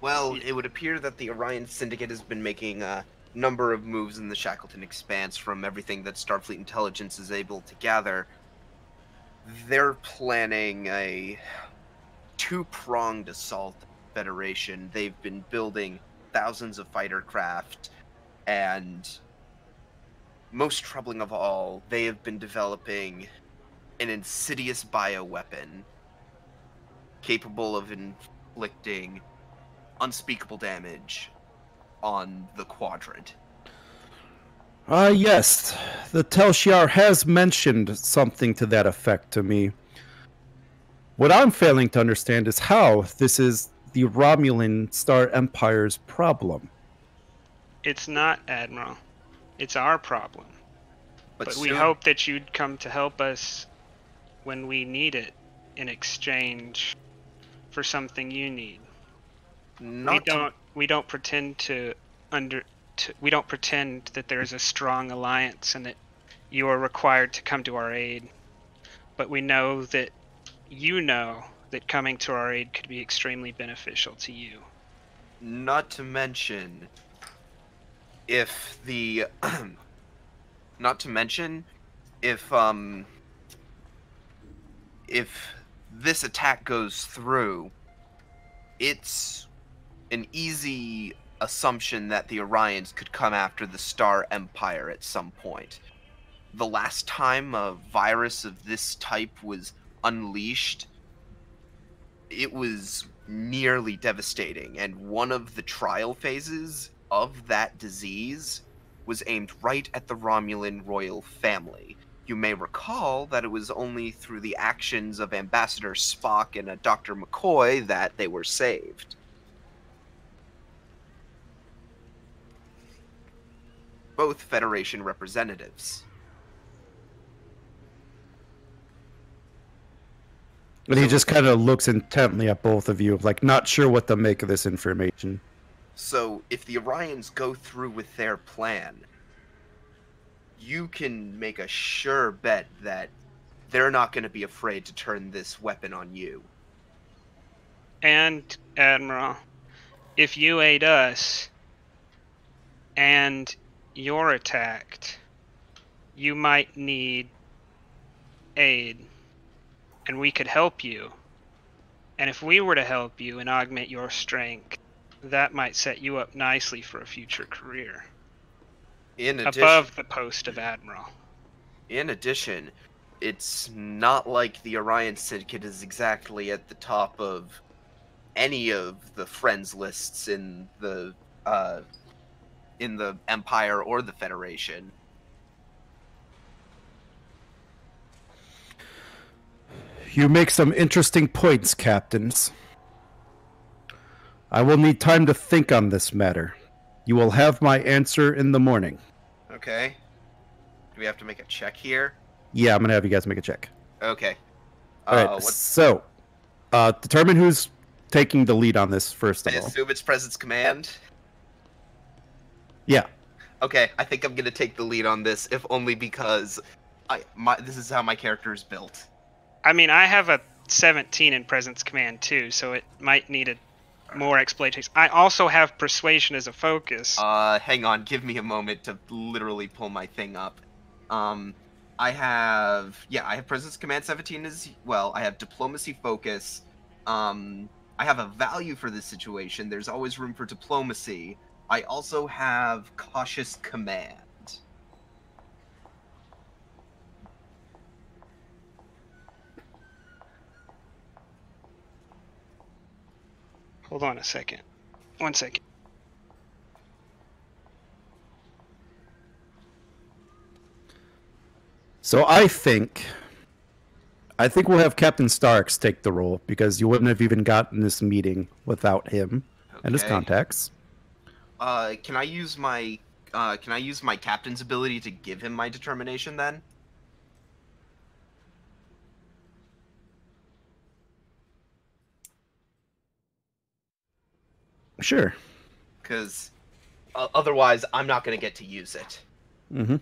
Well, it would appear that the Orion Syndicate has been making a number of moves in the Shackleton Expanse from everything that Starfleet intelligence is able to gather. They're planning a two-pronged assault Federation. They've been building thousands of fighter craft, and most troubling of all, they have been developing an insidious bioweapon capable of inflicting unspeakable damage on the quadrant. Yes. The Tel-Shiar has mentioned something to that effect to me. What I'm failing to understand is how this is the Romulan Star Empire's problem. It's not, Admiral. It's our problem. But we soon- hope that you'd come to help us when we need it in exchange for something you need. We don't pretend we don't pretend that there's a strong alliance and that you are required to come to our aid. But we know that you know that coming to our aid could be extremely beneficial to you. Not to mention, if the if this attack goes through, it's an easy assumption that the Orions could come after the Star Empire at some point. The last time a virus of this type was unleashed, it was nearly devastating, and one of the trial phases of that disease was aimed right at the Romulan royal family. You may recall that it was only through the actions of Ambassador Spock and a Dr. McCoy that they were saved. Both Federation representatives. And he just kind of looks intently at both of you, like not sure what to make of this information. So, if the Orions go through with their plan, you can make a sure bet that they're not going to be afraid to turn this weapon on you. And, Admiral, if you aid us and you're attacked, you might need aid, and we could help you. And if we were to help you and augment your strength, that might set you up nicely for a future career. In addition, Above the post of Admiral. In addition, it's not like the Orion Syndicate is exactly at the top of any of the friends lists in the Empire or the Federation. You make some interesting points, captains. I will need time to think on this matter. You will have my answer in the morning. Okay. Do we have to make a check here? Yeah, I'm going to have you guys make a check. Okay. All right, so determine who's taking the lead on this first of I all. assume it's Presence Command? Yeah. Okay, I think I'm going to take the lead on this, if only because this is how my character is built. I mean, I have a 17 in Presence Command too, so it might need more exploitation. I also have Persuasion as a focus. Hang on, give me a moment to literally pull my thing up. I have Presence Command 17 as well. I have Diplomacy Focus. I have a value for this situation. There's always room for diplomacy. I also have Cautious Command. Hold on a second. 1 second. So I think we'll have Captain Starks take the role because you wouldn't have even gotten this meeting without him and his contacts. Can I use my captain's ability to give him my determination then? Sure. Because otherwise, I'm not going to get to use it. Mm-hmm.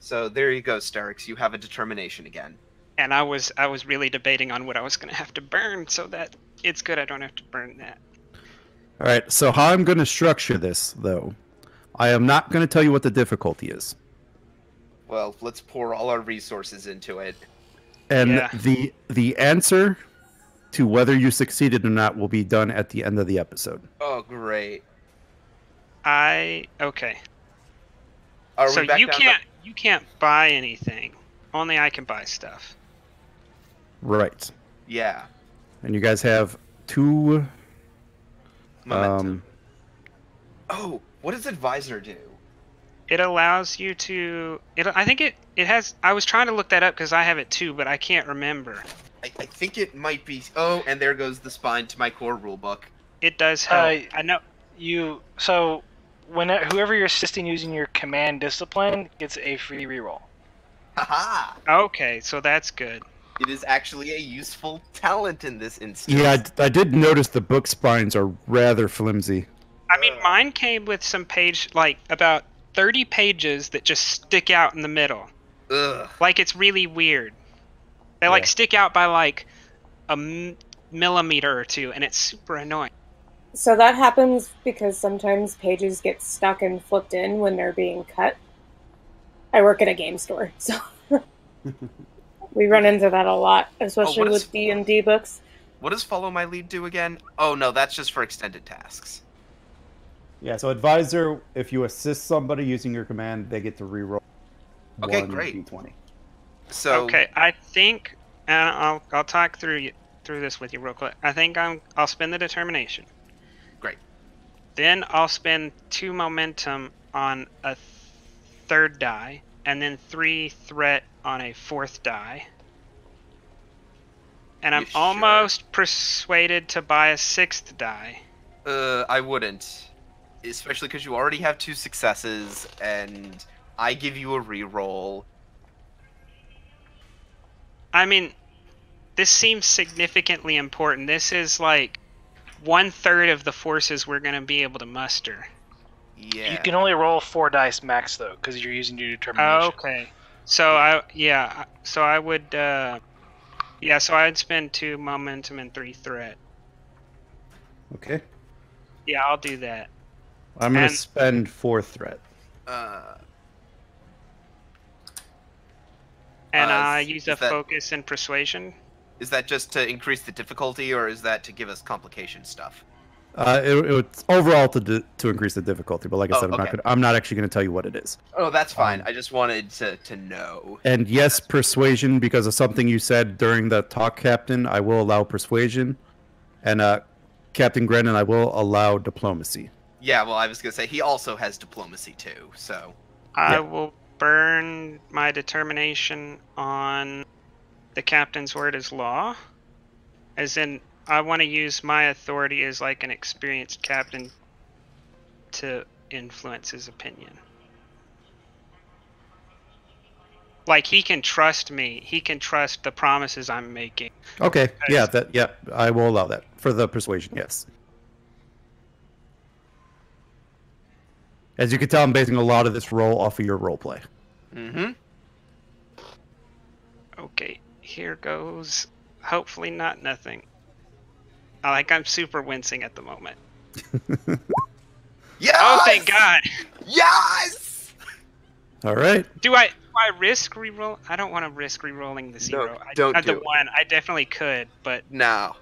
So there you go, Starks. You have a determination again. And I was really debating on what I was going to have to burn, so that it's good I don't have to burn that. All right. So how I'm going to structure this, though, I am not going to tell you what the difficulty is. Well, let's pour all our resources into it. And the answer to whether you succeeded or not will be done at the end of the episode. Oh, great. Okay. So you can't buy anything. Only I can buy stuff. Right. Yeah. And you guys have 2 momentum. Oh, what does Advisor do? It allows you to. I think it has. I was trying to look that up because I have it too, but I can't remember. I think it might be. Oh, and there goes the spine to my core rulebook. It does help. I know. So whoever you're assisting using your command discipline gets a free reroll. Haha! Okay, so that's good. It is actually a useful talent in this instance. Yeah, I did notice the book spines are rather flimsy. I mean, mine came with some about 30 pages that just stick out in the middle. Ugh. Like, it's really weird. They stick out by like a millimeter or two, and it's super annoying. So that happens because sometimes pages get stuck and flipped in when they're being cut. I work at a game store, so we run into that a lot, especially with D&D books. What does Follow My Lead do again? Oh no, that's just for extended tasks. Yeah, so Advisor, if you assist somebody using your command, they get to reroll. Okay, great. D20. So okay, I think, and I'll talk through this with you real quick. I think I'll spend the determination. Great. Then I'll spend 2 momentum on a 3rd die, and then 3 threat on a 4th die. And I'm almost persuaded to buy a 6th die. I wouldn't. Especially because you already have 2 successes, and I give you a reroll. I mean, this seems significantly important. This is like 1/3 of the forces we're going to be able to muster. Yeah. You can only roll 4 dice max though, because you're using your determination. Okay. So I would so I'd spend 2 momentum and 3 threat. Okay. Yeah, I'll do that. I'm going to And- spend 4 threat. And I is- use is a that- focus and persuasion. Is that just to increase the difficulty, or is that to give us complication stuff? It's overall to increase the difficulty, but like I Oh, said, okay. I'm not actually going to tell you what it is. Oh, that's fine. I just wanted to know. And yes, persuasion, because of something you said during the talk, Captain, I will allow persuasion. And Captain Grennan, I will allow diplomacy. Yeah, well, I was gonna say he also has diplomacy too. So I Yeah. will burn my determination on the captain's word as law. As in, I want to use my authority as like an experienced captain to influence his opinion. Like, he can trust me. He can trust the promises I'm making. Okay, I will allow that for the persuasion. Yes. As you can tell, I'm basing a lot of this roll off of your role play. Mm-hmm. Okay, here goes. Hopefully not nothing. I'm super wincing at the moment. Yes! Oh, thank God! Yes! All right. Do I risk reroll? I don't want to risk rerolling the 0. don't the do it. 1. I definitely could, but No,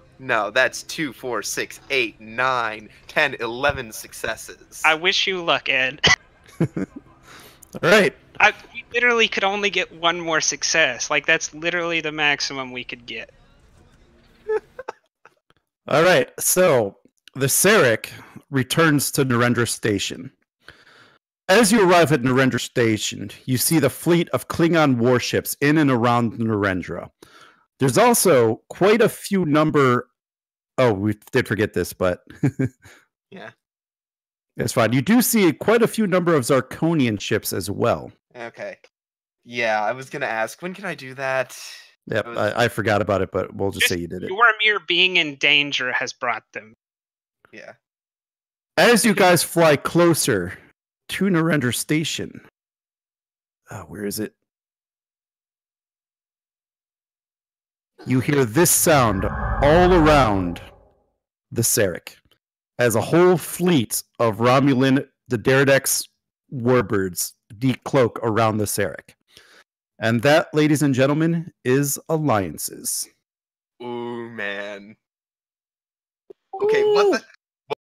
that's 2, 4, 6, 8, 9, 10, 11 successes. I wish you luck, Ed. All right. We literally could only get 1 more success. Like, that's literally the maximum we could get. All right. So the Sarek returns to Narendra Station. As you arrive at Narendra Station, you see the fleet of Klingon warships in and around Narendra. There's also quite a few number. Oh, we did forget this, but Yeah. It's fine. You do see quite a few number of Zarkonian ships as well. Okay. Yeah, I was gonna ask, when can I do that? Yep, I was- I forgot about it, but we'll just say you did it. Your mere being in danger has brought them. Yeah. As you guys fly closer to Narendra Station, where is it? You hear this sound all around the Sarek, as a whole fleet of Romulan the Daredex warbirds decloak around the Sarek. And that, ladies and gentlemen, is alliances. Ooh, man. Okay, what the...